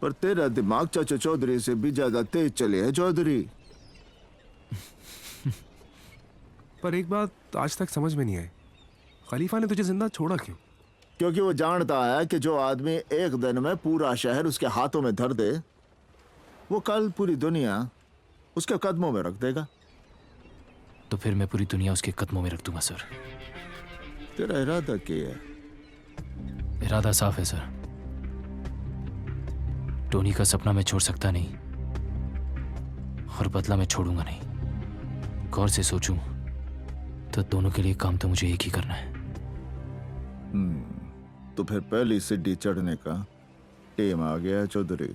पर तेरा दिमाग चाचा चौधरी से भी ज्यादा तेज चले है चौधरी। पर एक बात आज तक समझ में नहीं आई, खलीफा ने तुझे जिंदा छोड़ा क्यों? क्योंकि वो जानता है कि जो आदमी एक दिन में पूरा शहर उसके हाथों में धर दे, वो कल पूरी दुनिया उसके कदमों में रख देगा। तो फिर मैं पूरी दुनिया उसके कदमों में रख दूंगा सर। तेरा इरादा क्या है? इरादा साफ है सर। टोनी का सपना मैं छोड़ सकता नहीं और बदला मैं छोड़ूंगा नहीं। गौर से सोचूं तो दोनों के लिए काम तो मुझे एक ही करना है। तो फिर पहली सीढ़ी चढ़ने का टेम आ गया है चौधरी।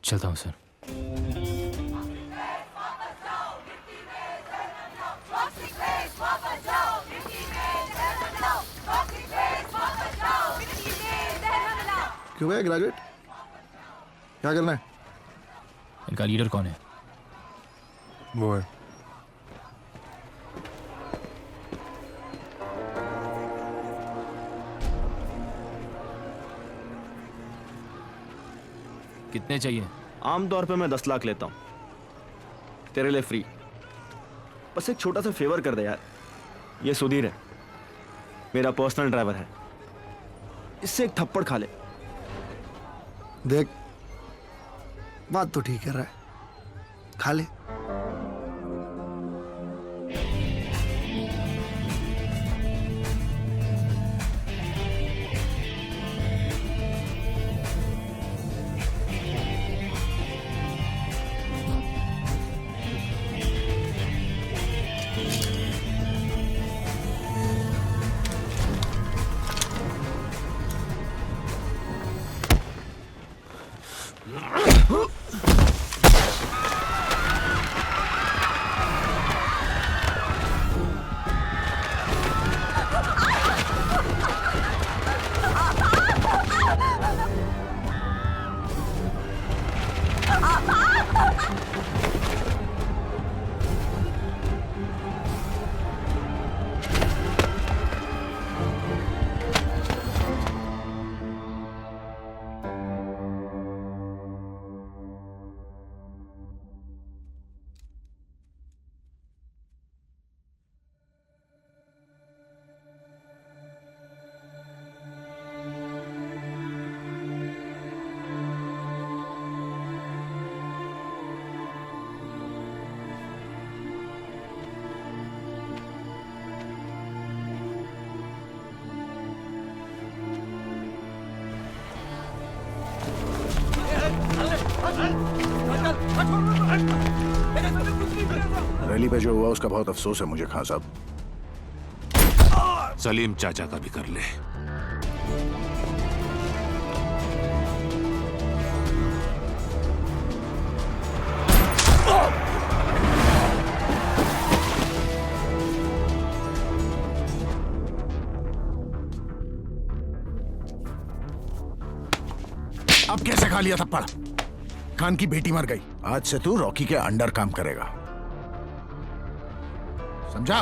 चलता हूं सर। क्यों भैया ग्रेजुएट क्या करना है? इनका लीडर कौन है? वो है कितने चाहिए? आमतौर पे मैं 10 लाख लेता हूँ, तेरे लिए फ्री। बस एक छोटा सा फेवर कर दे यार। ये सुधीर है, मेरा पर्सनल ड्राइवर है, इससे एक थप्पड़ खा ले। देख बात तो ठीक कर रहा है, खा ले। रैली पे जो हुआ उसका बहुत अफसोस है मुझे खान साहब। सलीम चाचा का भी कर ले। अब कैसे खा लिया थप्पड़? खान की बेटी मर गई, आज से तू रॉकी के अंडर काम करेगा, समझा?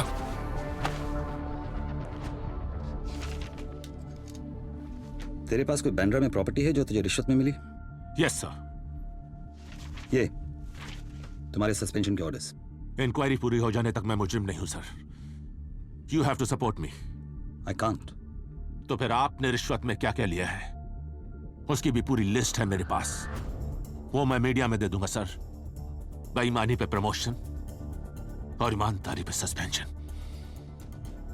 तेरे पास कोई बैंड्रा में प्रॉपर्टी है जो तुझे रिश्वत में मिली? Yes sir. ये तुम्हारे सस्पेंशन के ऑर्डर्स। इंक्वायरी पूरी हो जाने तक मैं मुजरिम नहीं हूं sir. You have to support me. I can't. तो फिर आपने रिश्वत में क्या क्या लिया है उसकी भी पूरी लिस्ट है मेरे पास, वो मैं मीडिया में दे दूंगा सर। बेईमानी पे प्रमोशन और ईमानदारी पे सस्पेंशन।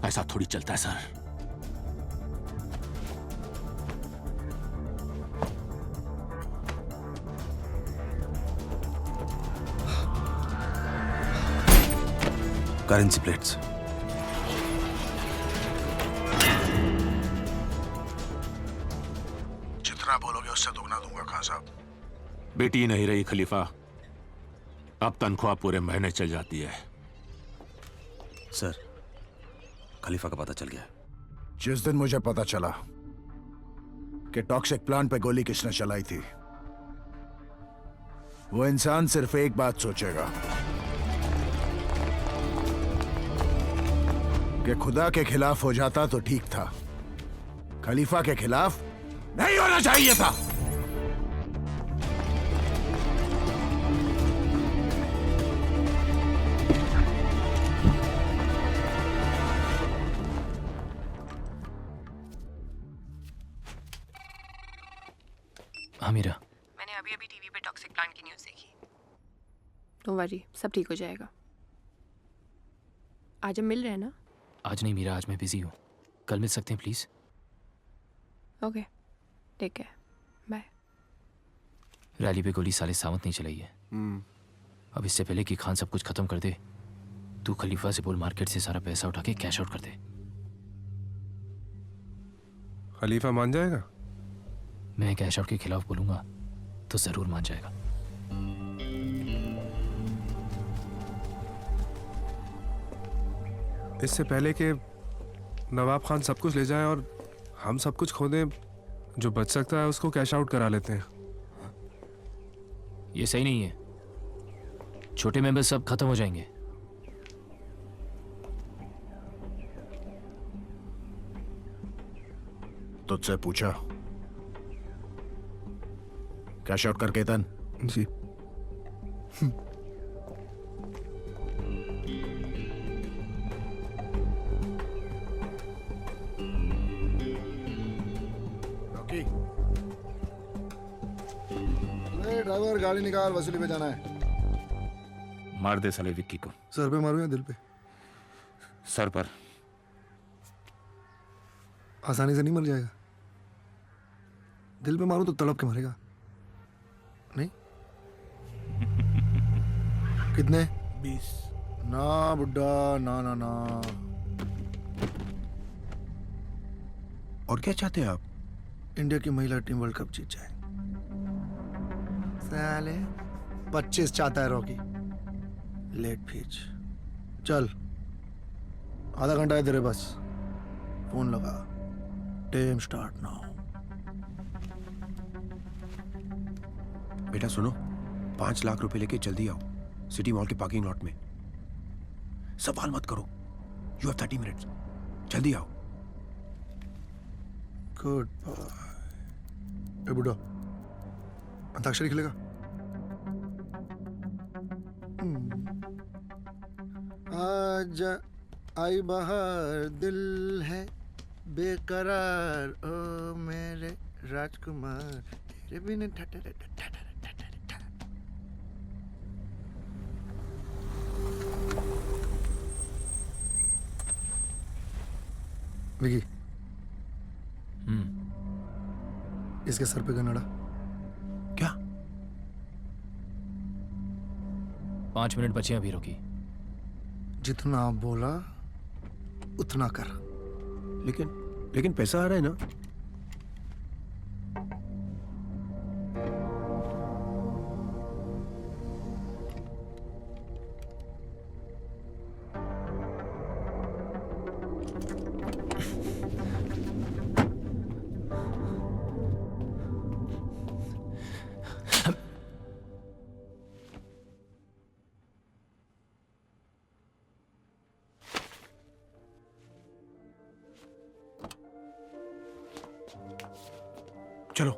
ऐसा थोड़ी चलता है सर। Currency plates. जितना बोलोगे उससे दुगना दूंगा खान साहब। बेटी नहीं रही खलीफा, अब तनख्वाह पूरे महीने चल जाती है। सर, खलीफा का पता चल गया। जिस दिन मुझे पता चला कि टॉक्सिक प्लांट पे गोली किसने चलाई थी, वो इंसान सिर्फ एक बात सोचेगा कि खुदा के खिलाफ हो जाता तो ठीक था, खलीफा के खिलाफ नहीं होना चाहिए था। हाँ मीरा, मैंने अभी अभी टीवी पे टॉक्सिक प्लांट की न्यूज़ देखी। डोंट वरी, सब ठीक हो जाएगा। आज हम मिल रहे हैं ना? आज नहीं मीरा, आज मैं बिजी हूँ, कल मिल सकते हैं please? Okay, take care, bye. Rally पे गोली साले सावंत नहीं चलाई है। अब इससे पहले कि खान सब कुछ खत्म कर दे, तू खलीफा से बोल मार्केट से सारा पैसा उठा के कैश आउट कर दे। खलीफा मान जाएगा? मैं कैश आउट के खिलाफ बोलूंगा तो जरूर मान जाएगा। इससे पहले कि नवाब खान सब कुछ ले जाए और हम सब कुछ खो दें, जो बच सकता है उसको कैश आउट करा लेते हैं। ये सही नहीं है, छोटे मेंबर्स सब खत्म हो जाएंगे। तुझसे पूछा कैश आउट करके तन जी। ड्राइवर गाड़ी निकाल, वसूली पे जाना है। मार दे साले विक्की को। सर पे मारूं या दिल पे? सर पर। आसानी से नहीं मर जाएगा, दिल पे मारूं तो तड़प के मरेगा। नहीं? कितने? 20। ना बुड्ढा, ना ना ना। और क्या चाहते हैं आप? इंडिया की महिला टीम वर्ल्ड कप जीत जाए। साले 25 चाहता है रॉकी। लेट फीच। चल, आधा घंटा है तेरे बस, फोन लगा। Time start now. बेटा सुनो, 5 लाख रुपए लेके जल्दी आओ सिटी मॉल के पार्किंग लॉट में। सवाल मत करो, यू हैव 30 मिनट्स, जल्दी आओ। Good bye. ए बुड्ढा, अंताक्षरी खेलेगा? आज आई बहार, दिल है बेकरार, ओ मेरे राजकुमार, तेरे बिन ठठर ठठर। विकी, इसके सर पे गनड़ा। क्या? 5 मिनट बचे अभी, रोकी। जितना बोला उतना कर। लेकिन पैसा आ रहा है ना? चलो।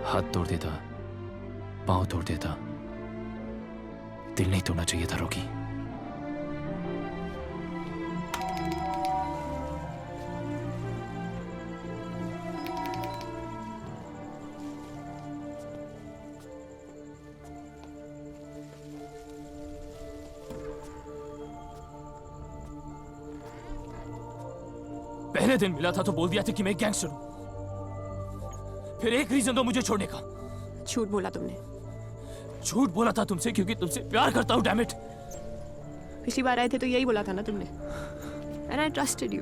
हाथ तोड़ देता, पांव तोड़ देता, दिल नहीं तोड़ना चाहिए था रॉकी। पहले दिन मिला था तो बोल दिया था कि मैं गैंगस्टर हूं। फिर एक रीजन दो मुझे छोड़ने का। झूठ बोला तुमने। झूठ बोला था तुमसे क्योंकि तुमसे प्यार करता हूं, डैम इट। पिछली बार आए थे तो यही बोला था ना तुमने। And I trusted you.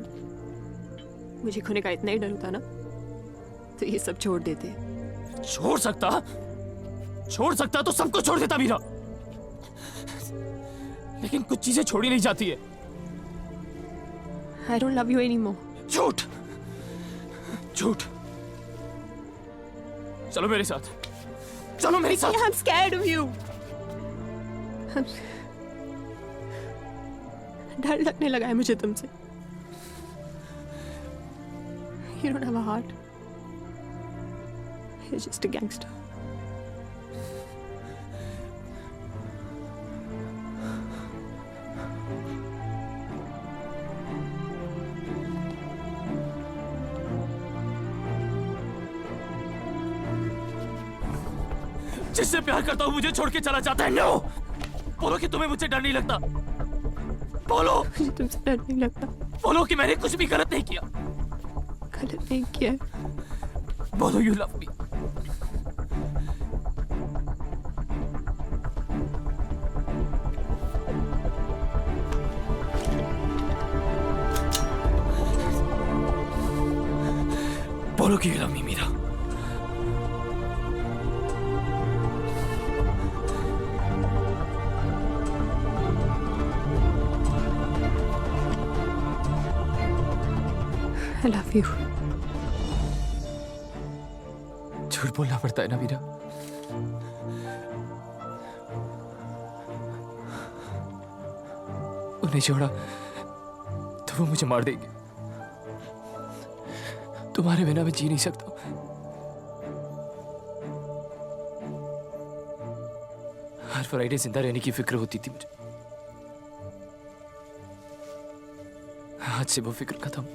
मुझे खोने का इतना ही डर होता ना तो ये सब छोड़ देते। छोड़ सकता तो सबको छोड़ देता मीरा। लेकिन कुछ चीजें छोड़ी नहीं जाती है। आई डोंट लव यू एनीमोर। झूठ। चलो मेरे साथ। I'm scared of you. डर लगने लगा है मुझे तुमसे। You don't have a heart. You're just a gangster. जिससे प्यार करता हूं मुझे छोड़ के चला जाता है। नो, बोलो कि तुम्हें मुझसे डर नहीं लगता। बोलो मुझे तुमसे डर नहीं लगता। बोलो कि मैंने कुछ भी गलत नहीं किया। गलत नहीं किया। बोलो यू लव मी। बोलो कि you love me Meera. I love you. झूठ बोलना पड़ता है ना मीरा। उन्हें छोड़ा तो वो मुझे मार देंगे। तुम्हारे बिना मैं जी नहीं सकता। हर फ्राइडे जिंदा रहने की फिक्र होती थी मुझे। आज से वो फिक्र खत्म।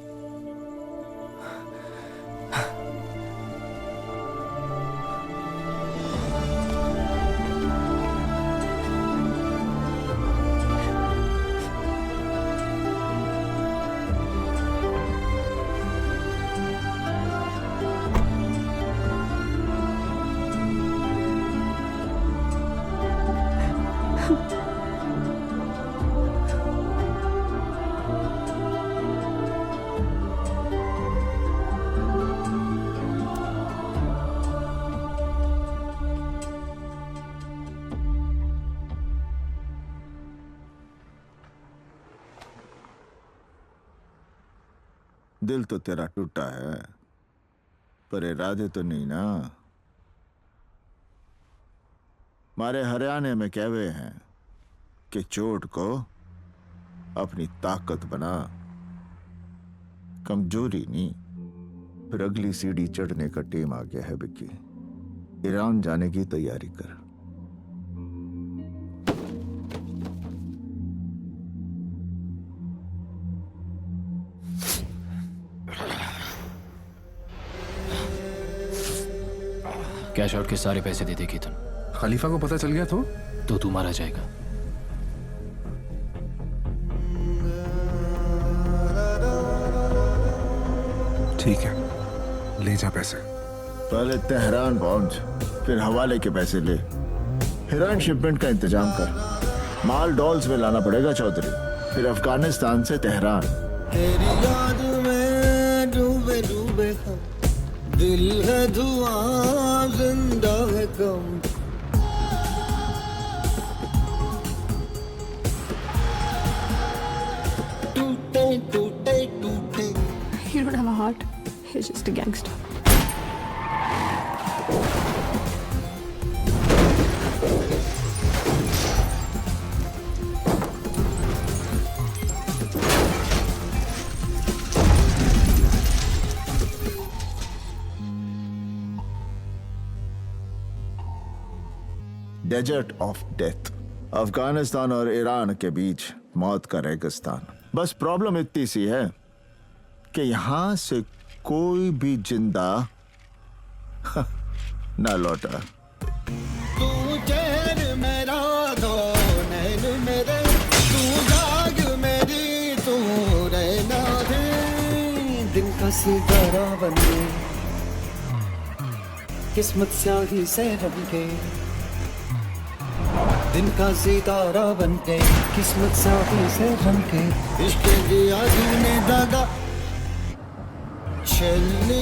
दिल तो तेरा टूटा है पर इरादे तो नहीं ना। हमारे हरियाणा में कहवे हैं कि चोट को अपनी ताकत बना, कमजोरी नहीं। फिर अगली सीढ़ी चढ़ने का टेम आ गया है विक्की। ईरान जाने की तैयारी कर। कैश आउट के सारे पैसे दे दे केतन। खलीफा को पता चल गया तो तू मारा जाएगा। ठीक है, ले जा पैसे। पहले तेहरान पहुंच, फिर हवाले के पैसे ले। हेरोइन शिपमेंट का इंतजाम कर। माल डॉल्स में लाना पड़ेगा चौधरी। फिर अफगानिस्तान से तेहरान। तेरी याद में डूबे डूबे दिल है धुआं जिंदा है कम टूटे टूटे टूटे You don't have a heart. You're just a gangster. Desert of death, Afghanistan और ईरान के बीच मौत का रेगिस्तान। बस प्रॉब्लम इतनी सी है कि यहां से कोई भी जिंदा ना लौटा। तू चैन मेरा दो नैन मेरे तू जाग मेरी तू रहना दे दिन का सितारा बने किस्मत स्याही से रंग के दिन का सितारा बन के किस्मत स्याही से रंग के इश्क दिया तूने दादा चलने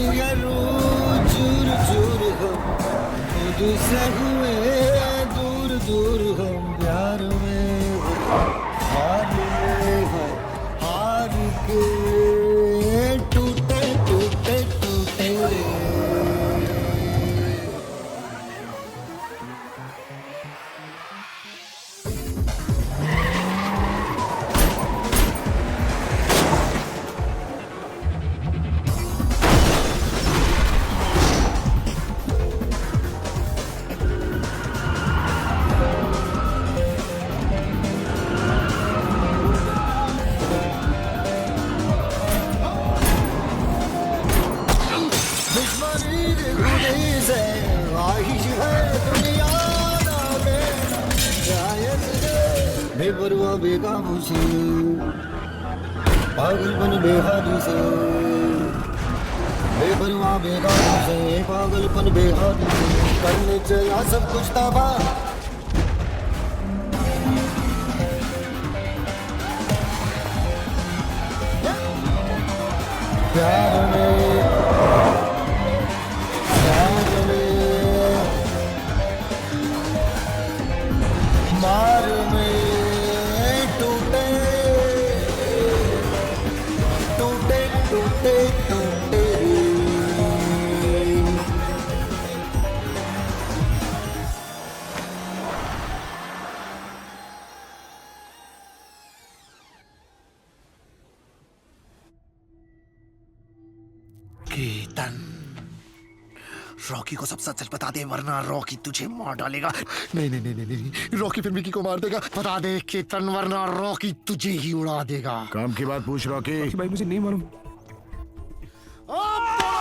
चूर चूर हो खुद से हुए दूर दूर हो प्यार में हार के टूटे टूटे टूटे बेपरवाह बेकाबू से पागलपन बेहादी से बेपरवाह बेकाबू से पागलपन बेहादी से करने चला सब कुछ तबाह प्यार में मार में टूटे टूटे टूटे टूटे केतन रॉकी को सब सच सच बता दे वरना रॉकी तुझे मार डालेगा। नहीं नहीं नहीं नहीं नहीं रॉकी फिर विकी को मार देगा। बता दे केतन वरना रॉकी तुझे ही उड़ा देगा। काम की बात पूछ रॉकी। भाई मुझे नहीं मालूम।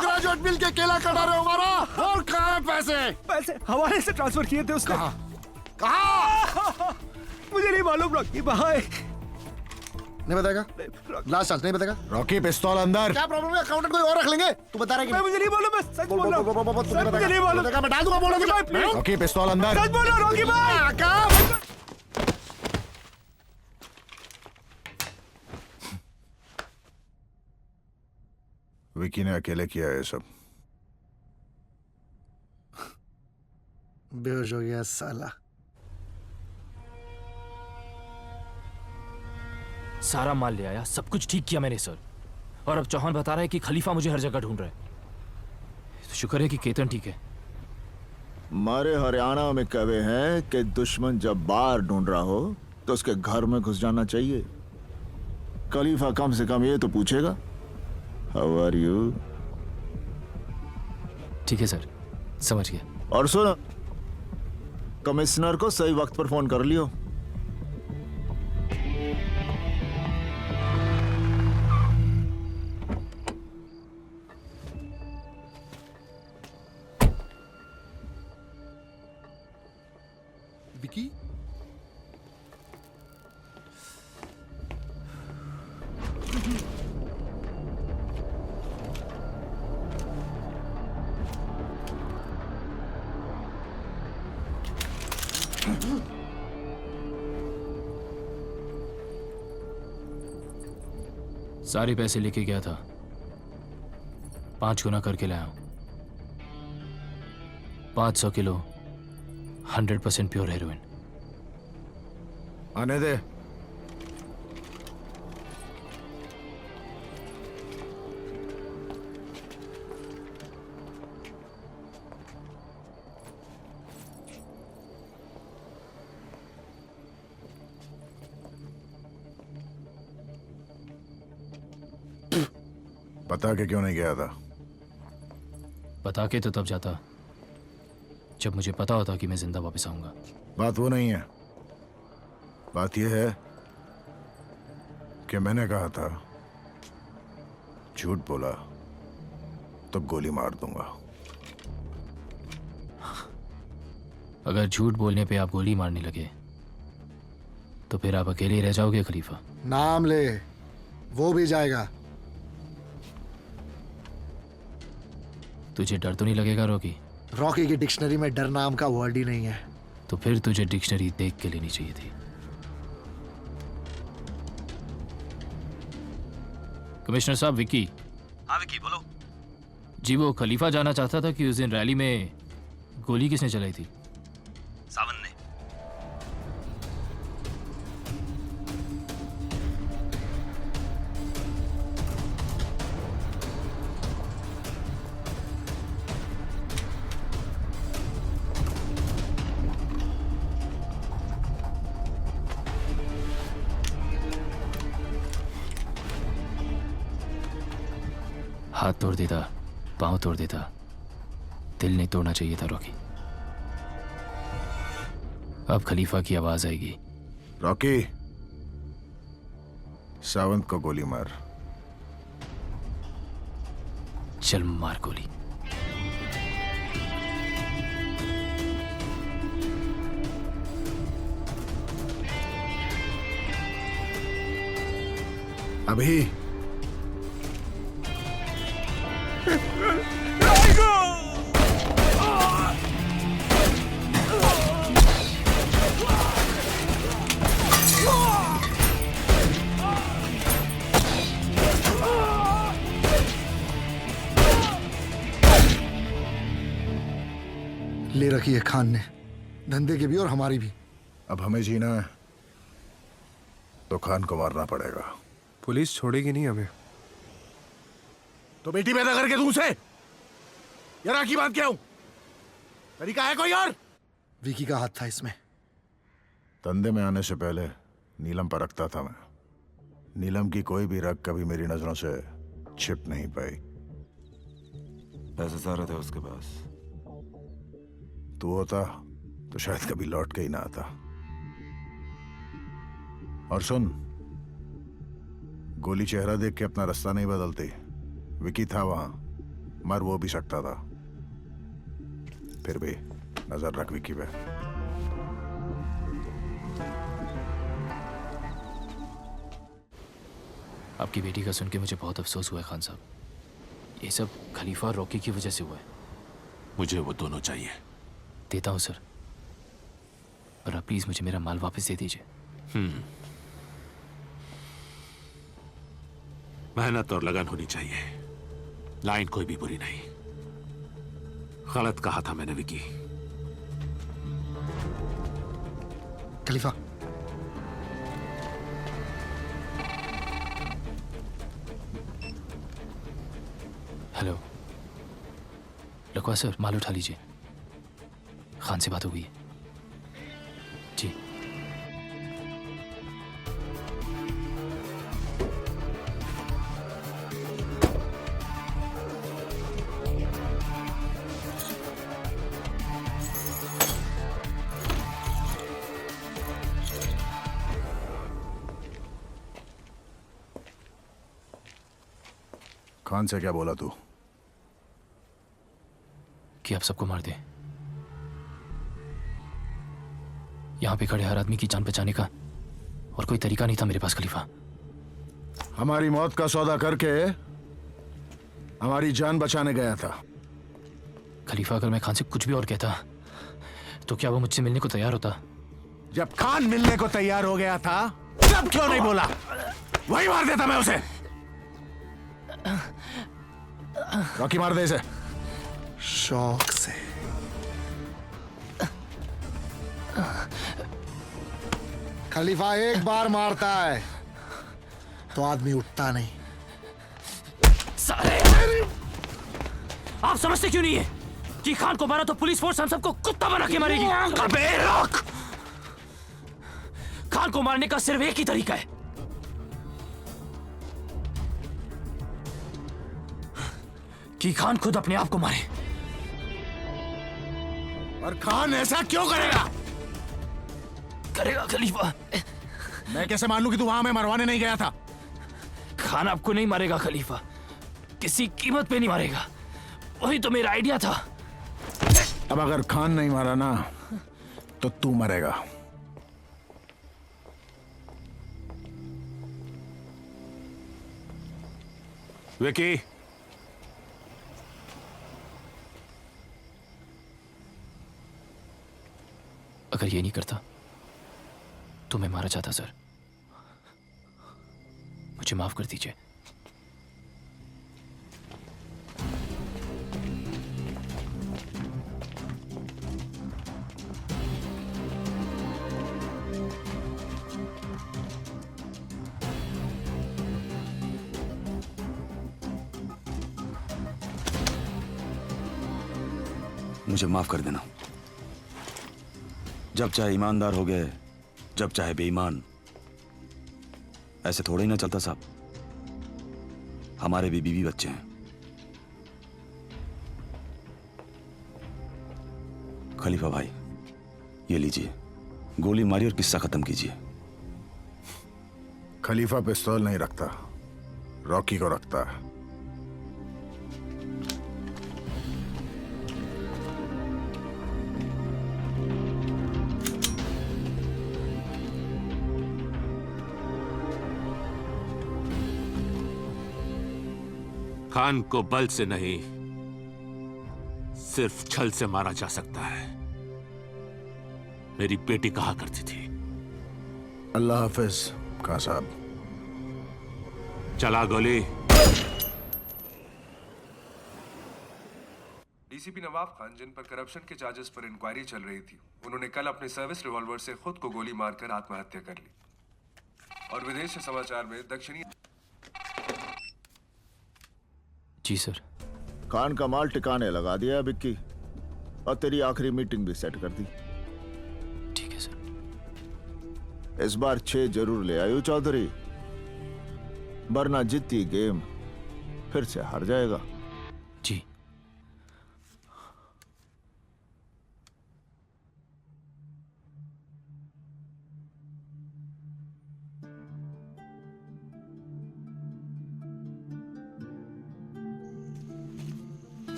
ग्रेजुएट मिल के केला कटा रहे हो हमारा। और कहाँ है पैसे? पैसे हवाले से ट्रांसफर किए थे उसने। कहाँ? मुझे नहीं मालूम रॉकी भाई। नहीं बताएगा? लास्ट चांस नहीं बताएगा? रॉकी पिस्तौल अंदर। क्या प्रॉब्लम है? अकाउंटेंट कोई और रख लेंगे। तू बता रहा है कि मुझे नहीं मालूम, मैं सच बोल रहा हूं। मुझे नहीं मालूम। मैं डाल दूंगा बोलो भाई। रॉकी पिस्तौल अंदर। सच बोल रहा रॉकी भाई। विकी ने अकेले किया है सब। बेहोश हो गया साला। सारा माल ले आया, सब कुछ ठीक किया मैंने सर। और अब चौहान बता रहा है कि खलीफा मुझे हर जगह ढूंढ रहा है। तो शुक्र है कि केतन ठीक है। हमारे हरियाणा में कहे हैं कि दुश्मन जब बाहर ढूंढ रहा हो तो उसके घर में घुस जाना चाहिए। खलीफा कम से कम ये तो पूछेगा, हाउ आर यू? ठीक है सर, समझ गया। और सुन, कमिश्नर को सही वक्त पर फोन कर लियो। विकी सारे पैसे लेके गया था, 5 गुना करके लाया हूं। 500 किलो 100% प्योर हेरोइन। आने दे। बता के क्यों नहीं गया था? बता के तो तब जाता जब मुझे पता होता कि मैं जिंदा वापस आऊंगा। बात वो नहीं है, बात यह है कि मैंने कहा था झूठ बोला तो गोली मार दूंगा। अगर झूठ बोलने पे आप गोली मारने लगे तो फिर आप अकेले ही रह जाओगे खलीफा। नाम ले, वो भी जाएगा। तुझे डर तो नहीं लगेगा रॉकी? रॉकी की डिक्शनरी में डर नाम का वर्ड ही नहीं है। तो फिर तुझे डिक्शनरी देख के लेनी चाहिए थी। कमिश्नर साहब, विक्की। हाँ विक्की, बोलो। जी वो खलीफा जाना चाहता था कि उस दिन रैली में गोली किसने चलाई थी? सावन ने। हाथ तोड़ देता, पांव तोड़ देता, दिल नहीं तोड़ना चाहिए था रॉकी। अब खलीफा की आवाज आएगी। रॉकी, सावंत को गोली मार। चल मार गोली। अभी ले रखी है खान ने, धंधे की भी और हमारी भी। अब हमें जीना है तो खान को मारना पड़ेगा। पुलिस छोड़ेगी नहीं हमें। तो बेटी पैदा करके दूं उसे? यार की बात क्या हूं? तरीका है कोई और? विकी का हाथ था इसमें। धंधे में आने से पहले नीलम पर रखता था मैं। नीलम की कोई भी रग कभी मेरी नजरों से छिप नहीं पाई। पैसे सारे थे उसके पास। तू होता तो शायद कभी लौट के ही ना आता। और सुन, गोली चेहरा देख के अपना रास्ता नहीं बदलती। विकी था वहां, मर वो भी सकता था। फिर भी नजर रख विकी पे। आपकी बेटी का सुन के मुझे बहुत अफसोस हुआ है खान साहब। ये सब खलीफा और रॉकी की वजह से हुआ है। मुझे वो दोनों चाहिए। देता हूं सर, पर आप प्लीज मुझे मेरा माल वापस दे दीजिए। मेहनत और लगन होनी चाहिए। लाइन कोई भी बुरी नहीं। गलत कहा था मैंने विकी। खलीफा, हेलो लकवा सर, माल उठा लीजिए। खान से बात हो गई है जी। खान से क्या बोला तू? कि आप सबको मार दे। यहां पे खड़े हर आदमी की जान बचाने का और कोई तरीका नहीं था मेरे पास खलीफा। हमारी मौत का सौदा करके हमारी जान बचाने गया था। खलीफा, अगर मैं खान से कुछ भी और कहता तो क्या वो मुझसे मिलने को तैयार होता? जब खान मिलने को तैयार हो गया था तब क्यों नहीं बोला? वही मार देता मैं उसे। रॉकी, मार दे इसे। शौक से। खलीफा एक बार मारता है तो आदमी उठता नहीं। साले! आप समझते क्यों नहीं है कि खान को मारा तो पुलिस फोर्स हम सबको कुत्ता बना के मारेगी? अबे रुक! खान को मारने का सिर्फ एक ही तरीका है, कि खान खुद अपने आप को मारे। और खान ऐसा क्यों करेगा? करेगा खलीफा। मैं कैसे मान लूं कि तू वहां में मरवाने नहीं गया था? खान आपको नहीं मारेगा खलीफा, किसी कीमत पे नहीं मारेगा। वही तो मेरा आइडिया था। अब अगर खान नहीं मारा ना तो तू मरेगा। विकी, अगर ये नहीं करता तो मैं मारा जाता सर। मुझे माफ कर दीजिए। मुझे माफ कर देना। जब चाहे ईमानदार हो गए, जब चाहे बेईमान। ऐसे थोड़े ही ना चलता साहब। हमारे भी बीवी बच्चे हैं। खलीफा भाई, ये लीजिए, गोली मारी और किस्सा खत्म कीजिए। खलीफा पिस्तौल नहीं रखता, रॉकी को रखता है। खान को बल से नहीं, सिर्फ छल से मारा जा सकता है। मेरी बेटी कहा करती थी। अल्लाह हाफिज खान साहब। चला गोली। डीसीपी नवाब खान, जिन पर करप्शन के चार्जेस पर इंक्वायरी चल रही थी, उन्होंने कल अपने सर्विस रिवॉल्वर से खुद को गोली मारकर आत्महत्या कर ली। और विदेश से समाचार में दक्षिणी। जी सर। खान का माल टिकाने लगा दिया विक्की, और तेरी आखिरी मीटिंग भी सेट कर दी। ठीक है सर। इस बार 6 जरूर ले आयो चौधरी, वरना जीती गेम फिर से हार जाएगा। जी।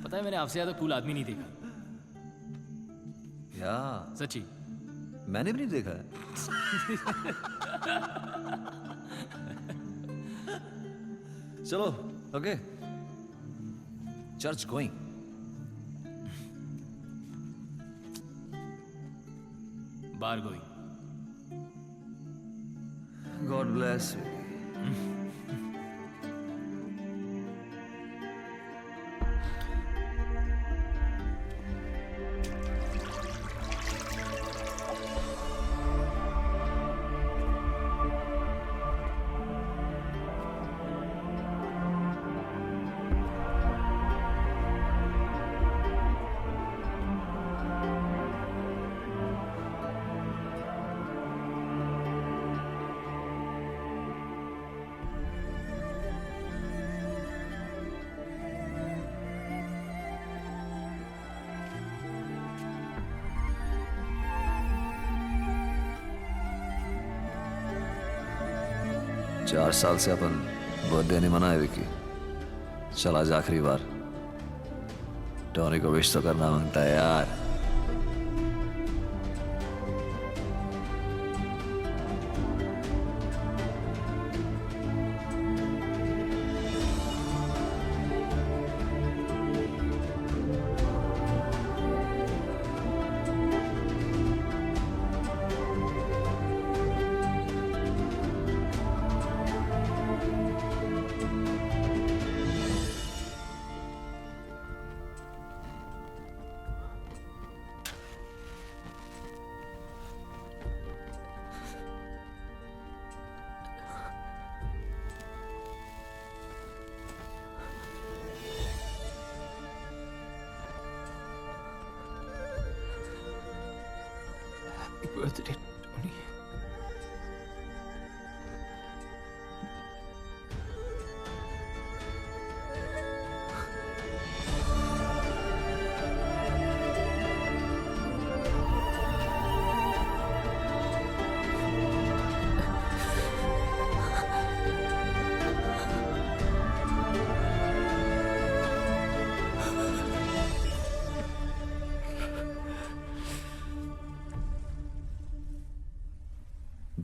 पता है, मैंने आपसे ज्यादा कूल आदमी नहीं देखा। या सच्ची। मैंने भी नहीं देखा है। चलो, okay. Church going. Bar going. God bless you. चार साल से अपन बर्थडे नहीं मनाए विकी। चल आज आखिरी बार। टॉनी को विश तो करना मांगता है यार। बर्थडे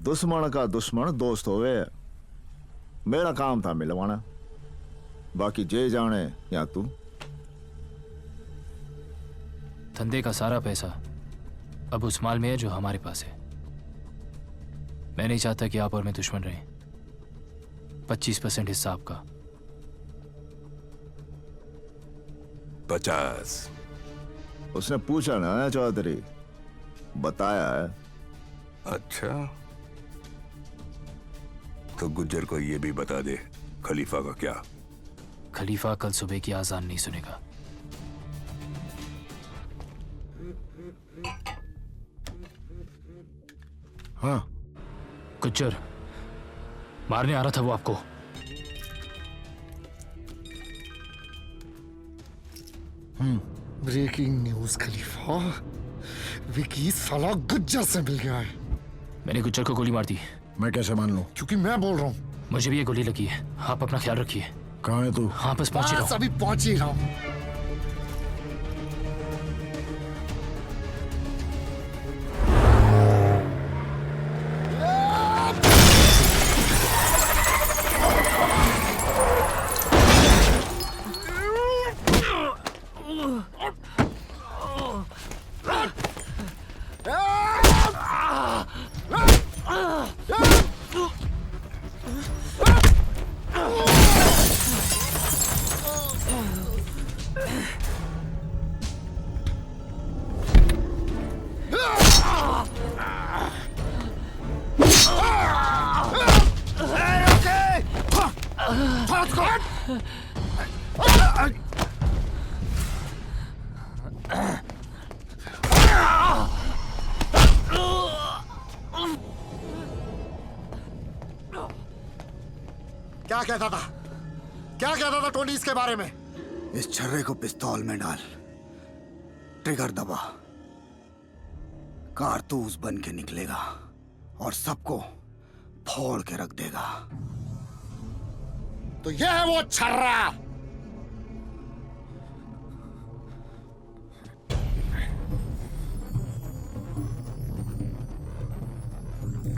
दुश्मन का दुश्मन दोस्त होवे। मेरा काम था मिलवाना, बाकी जे जाने या तू। धंधे का सारा पैसा अब उस माल में है जो हमारे पास है। मैं नहीं चाहता कि आप और मैं दुश्मन रहें। 25% हिस्सा आपका। 50। उसने पूछा ना चौधरी, बताया है। अच्छा, तो गुज्जर को ये भी बता दे खलीफा का क्या। खलीफा कल सुबह की आजान नहीं सुनेगा। हाँ गुज्जर मारने आ रहा था वो आपको। ब्रेकिंग न्यूज खलीफा, विकी साला गुज्जर से मिल गया है। मैंने गुज्जर को गोली मार दी। मैं कैसे मान लूं? क्योंकि मैं बोल रहा हूँ। मुझे भी ये गोली लगी है। आप अपना ख्याल रखिए। कहाँ है तू? हाँ बस पहुंच ही रहा हूं। अभी पहुंच ही रहा हूँ। क्या कहता था? क्या कहता था टोनी इसके बारे में? इस छर्रे को पिस्तौल में डाल, ट्रिगर दबा, कारतूस बन के निकलेगा और सबको फोड़ के रख देगा। तो यह है वो छर्रा।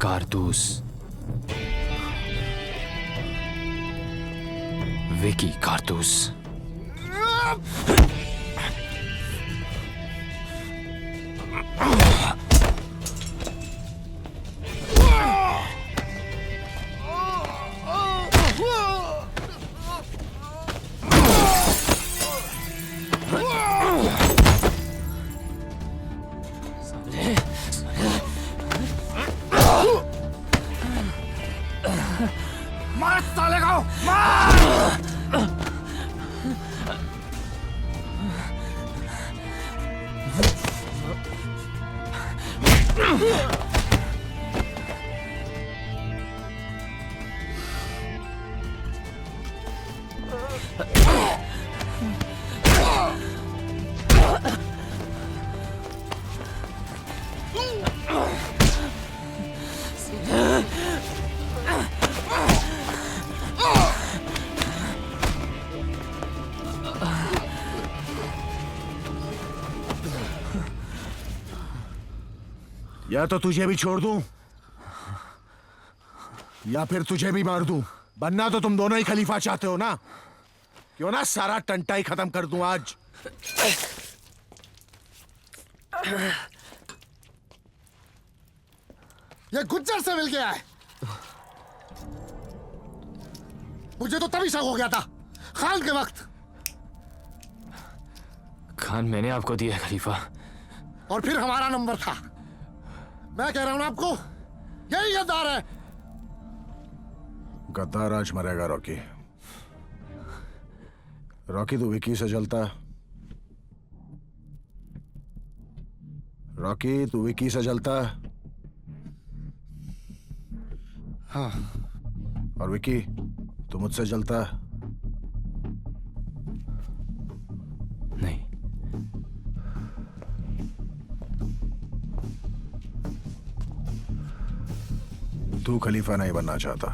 कारतूस, विकी कारतूस। मार साले को, मार! या तो तुझे भी छोड़ दूं या फिर तुझे भी मार दूं। बनना तो तुम दोनों ही खलीफा चाहते हो ना? क्यों ना सारा टंटा ही खत्म कर दूं आज। ये गुज्जर से मिल गया है। मुझे तो तभी शक हो गया था, खान के वक्त। खान मैंने आपको दिया है खलीफा। और फिर हमारा नंबर था। मैं कह रहा हूं ना आपको, यही गद्दार है। गद्दार आज मरेगा रॉकी। रॉकी तू विकी से जलता है। रॉकी तू विकी से जलता है। हाँ। और विकी, तू मुझसे जलता है? नहीं। तू खलीफा नहीं बनना चाहता।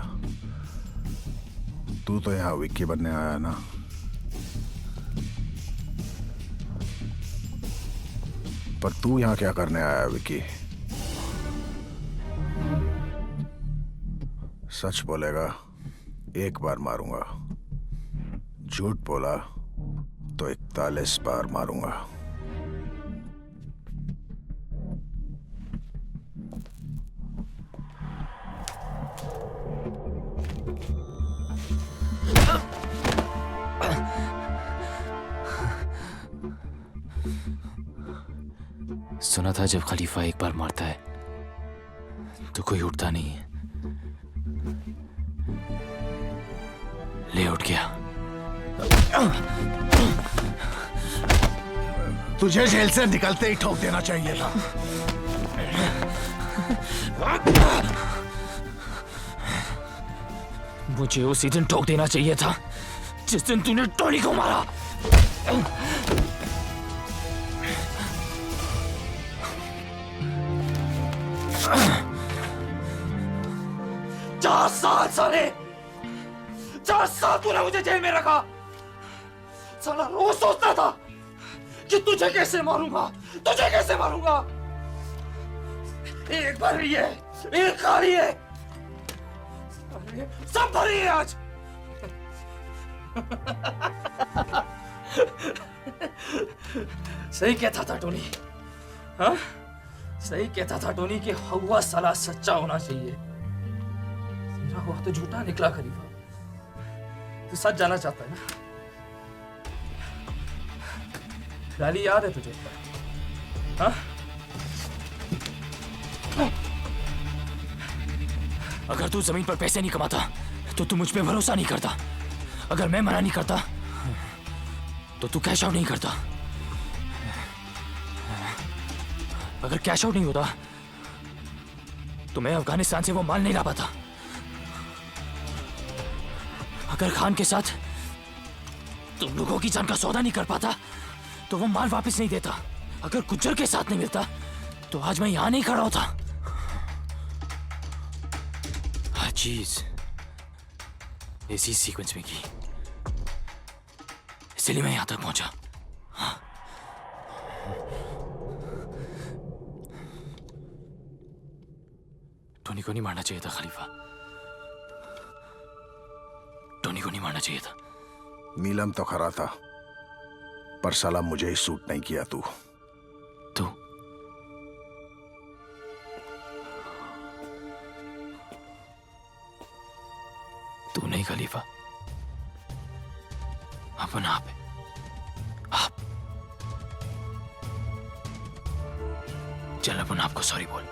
तू तो यहाँ विक्की बनने आया ना। पर तू यहाँ क्या करने आया विक्की? सच बोलेगा एक बार मारूंगा, झूठ बोला तो 41 बार मारूंगा। सुना था जब खलीफा एक बार मारता है तो कोई उठता नहीं है। ले उठ गया। तुझे जेल से निकलते ही ठोक देना चाहिए था। मुझे उसी दिन ठोक देना चाहिए था जिस दिन तूने टोनी को मारा। चार साल साले, 4 साल तूने मुझे जेल में रखा। साला रोज सोचता था कि तुझे कैसे मारूंगा, तुझे कैसे मारूंगा। एक भरी है, एक खाली है, सब भरी है आज। सही कहता था टोनी, हाँ? सही कहता था टोनी कि हवा साला सच्चा होना चाहिए। तेरा हुआ तो झूठा निकला खलीफा। तू सच जाना चाहता है ना? गाली याद है तुझे? हाँ? अगर तू जमीन पर पैसे नहीं कमाता तो तू मुझ पे भरोसा नहीं करता। अगर मैं मना नहीं करता तो तू कैश आउट नहीं करता। अगर कैश आउट नहीं होता तो मैं अफगानिस्तान से वो माल नहीं ला पाता। अगर खान के साथ तुम लोगों की जान का सौदा नहीं कर पाता तो वो माल वापस नहीं देता। अगर गुज्जर के साथ नहीं मिलता तो आज मैं यहां नहीं खड़ा होता। हर चीज इसी सीक्वेंस में की, इसलिए मैं यहां तक पहुंचा। टोनी को नहीं मारना चाहिए था खलीफा, टोनी को नहीं मारना चाहिए था। नीलम तो खरा था पर साला मुझे ही सूट नहीं किया तू। तू नहीं खलीफा, अपना आप है। आप चल अपन आपको सॉरी बोल,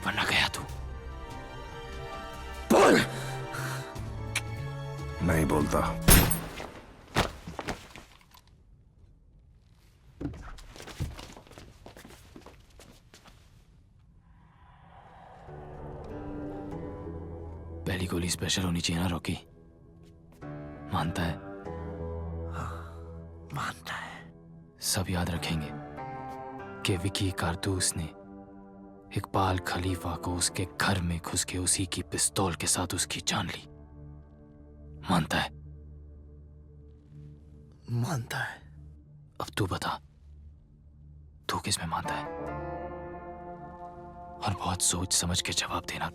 वरना गया तू। बोल। नहीं बोलता। पहली गोली स्पेशल होनी चाहिए ना रॉकी? मानता है? मानता है। सब याद रखेंगे कि विकी कारतूस ने इकबाल खलीफा को उसके घर में घुस के उसी की पिस्तौल के साथ उसकी जान ली। मानता है? मानता है। अब तू बता, तू किस में मानता है? और बहुत सोच समझ के जवाब देना।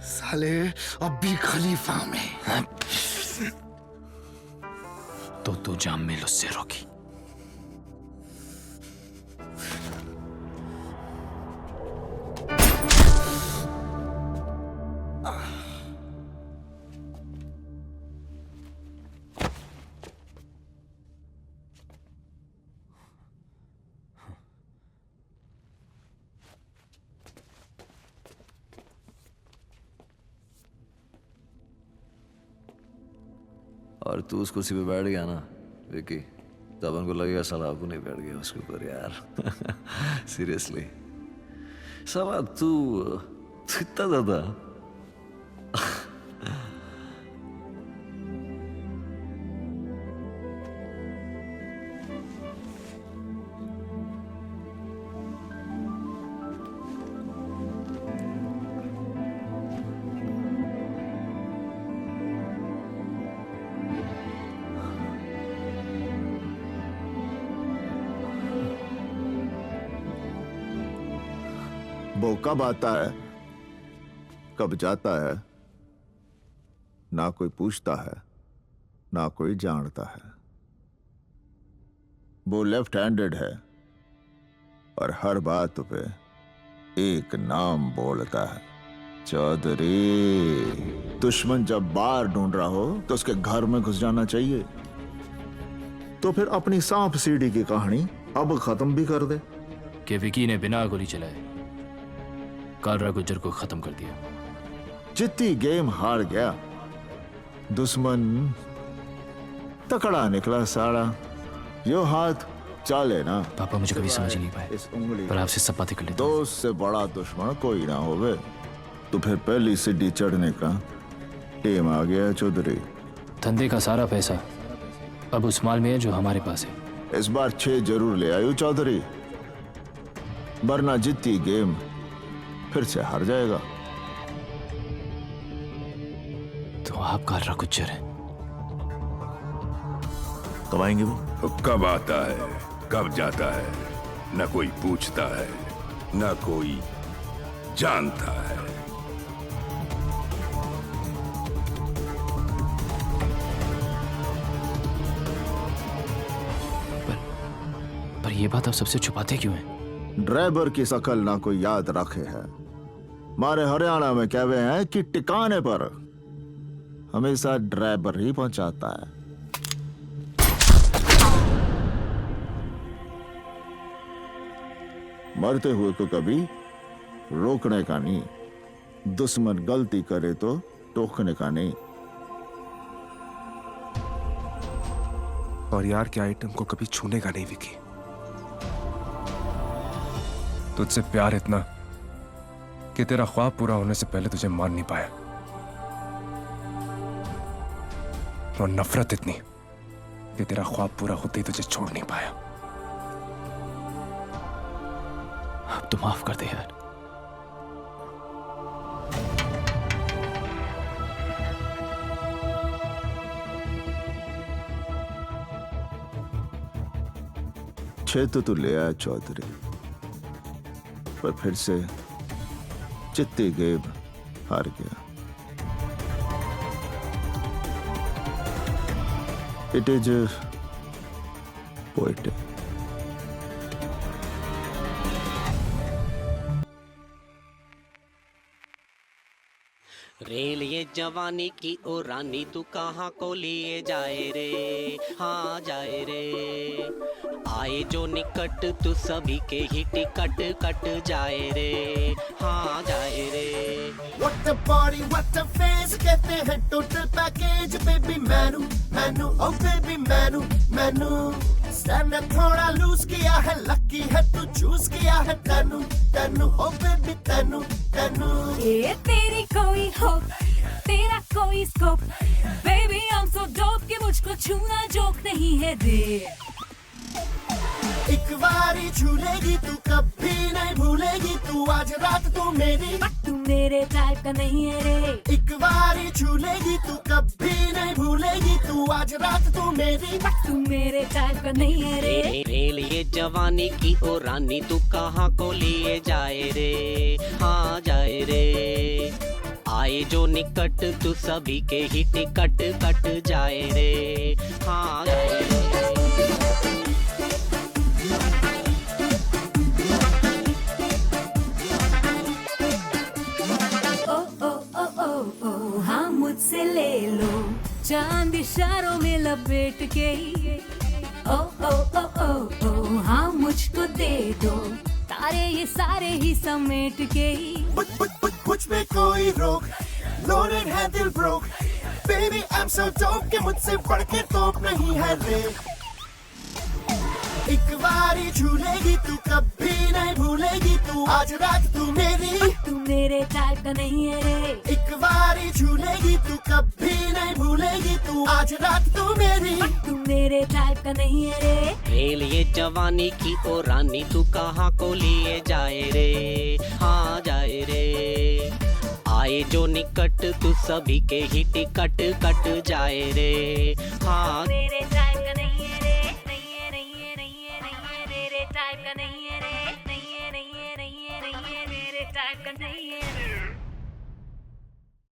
साले अब भी खलीफा में। तो तू जाम में उससे रोकी। और तू उस कुर्सी पे बैठ गया ना विकी, तब उनको लगेगा साला अबू नहीं बैठ गया उसके ऊपर यार। सीरियसली साला तू इतना ज्यादा वो कब आता है कब जाता है ना कोई पूछता है ना कोई जानता है। वो लेफ्ट हैंडेड है और हर बात पे एक नाम बोलता है, चौधरी। दुश्मन जब बाहर ढूंढ रहा हो तो उसके घर में घुस जाना चाहिए। तो फिर अपनी सांप सीढ़ी की कहानी अब खत्म भी कर दे कि विकी ने बिना गोली चलाए कालरा गुज्जर को खत्म कर दिया। जितनी गेम हार गया, दुश्मन तकड़ा निकला सारा। यो हाथ चाले ना। पापा मुझे कभी समझ ही नहीं पाए, इस उंगली पर आपसे सब बातें कर लेता हूं। दोस्त से बड़ा दुश्मन कोई ना होवे। तो फिर पहली सीढ़ी चढ़ने का टेम आ गया चौधरी। धंधे का सारा पैसा अब उस माल में है जो हमारे पास है। इस बार 6 जरूर ले आयो चौधरी, वरना जीती गेम फिर से हार जाएगा। तो आप कालरा गुज्जर हैं। कब आएंगे वो? कब आता है कब जाता है, न कोई पूछता है न कोई जानता है। पर ये बात आप सबसे छुपाते क्यों हैं? ड्राइवर की शकल ना कोई याद रखे है। हमारे हरियाणा में कहवे हैं कि टिकाने पर हमेशा ड्राइवर ही पहुंचाता है। मरते हुए को कभी रोकने का नहीं, दुश्मन गलती करे तो टोकने का नहीं। और यार के आइटम को कभी छूने का नहीं विकी। तुझसे प्यार इतना कि तेरा ख्वाब पूरा होने से पहले तुझे मार नहीं पाया, और नफरत इतनी कि तेरा ख्वाब पूरा होते ही तुझे छोड़ नहीं पाया। अब तो माफ कर दे यार। छह तो तू ले आया चौधरी, पर फिर से चित्ती गेम हार गया। It is poetic. रेल ये जवानी की ओ रानी तू कहाँ को लिए जाए रे, हाँ जाए रे। आए जो निकट तू सभी के ही टिकट कट जाए रे, हाँ जाए रे। What a party, what a face, कहते हैं टोटल पैकेज। बेबी मैनू मैनू ओ बेबी मैनू मैनू। स्टैंडर्ड थोड़ा लूज किया है, लकी है तू चूज किया है तैनू तैनू ओ बेबी तैनू तैनू। ये तेरी कोई होप, तेरा कोई scope, baby I am so dope कि मुझको छूना जोक नहीं है रे। एक बारी छूलेगी तू कभी नहीं भूलेगी तू, आज रात तू मेरी, तू मेरे टाइप का नहीं है रे। एक बारी छूलेगी तू कभी नहीं भूलेगी तू, आज रात तू मेरी, तू मेरे टाइप का नहीं है रे। रेल ये जवानी की ओ रानी तू कहाँ को लिए जाए रे, हाँ जाए रे। आए जो निकट तू सभी के ही टिकट कट जाए रे, हाँ जाए रे। हाँ मुझसे ले लो चांद इशारों में लपेट के। ओ ओ ओ ओ ओ हाँ मुझको दे दो तारे ये सारे ही समेट के। मुझ में कोई रोक, लोडेड है दिल broke, baby I am so dope कि मुझसे बढ़ के तोप नहीं है रे। एक बारी झूलेगी तू कभी नहीं भूलेगी तू आज रात तू मेरी तू मेरे टाइप का नहीं है रे एक बारी झूलेगी तू कभी नहीं भूलेगी तू आज रात तू मेरी तू मेरे टाइप का नहीं है रे रेल ये जवानी की ओ रानी तू कहाँ को लिए जाए रे हाँ जाए रे आए जो निकट तू सभी के ही टिकट कट जाए रे हाँ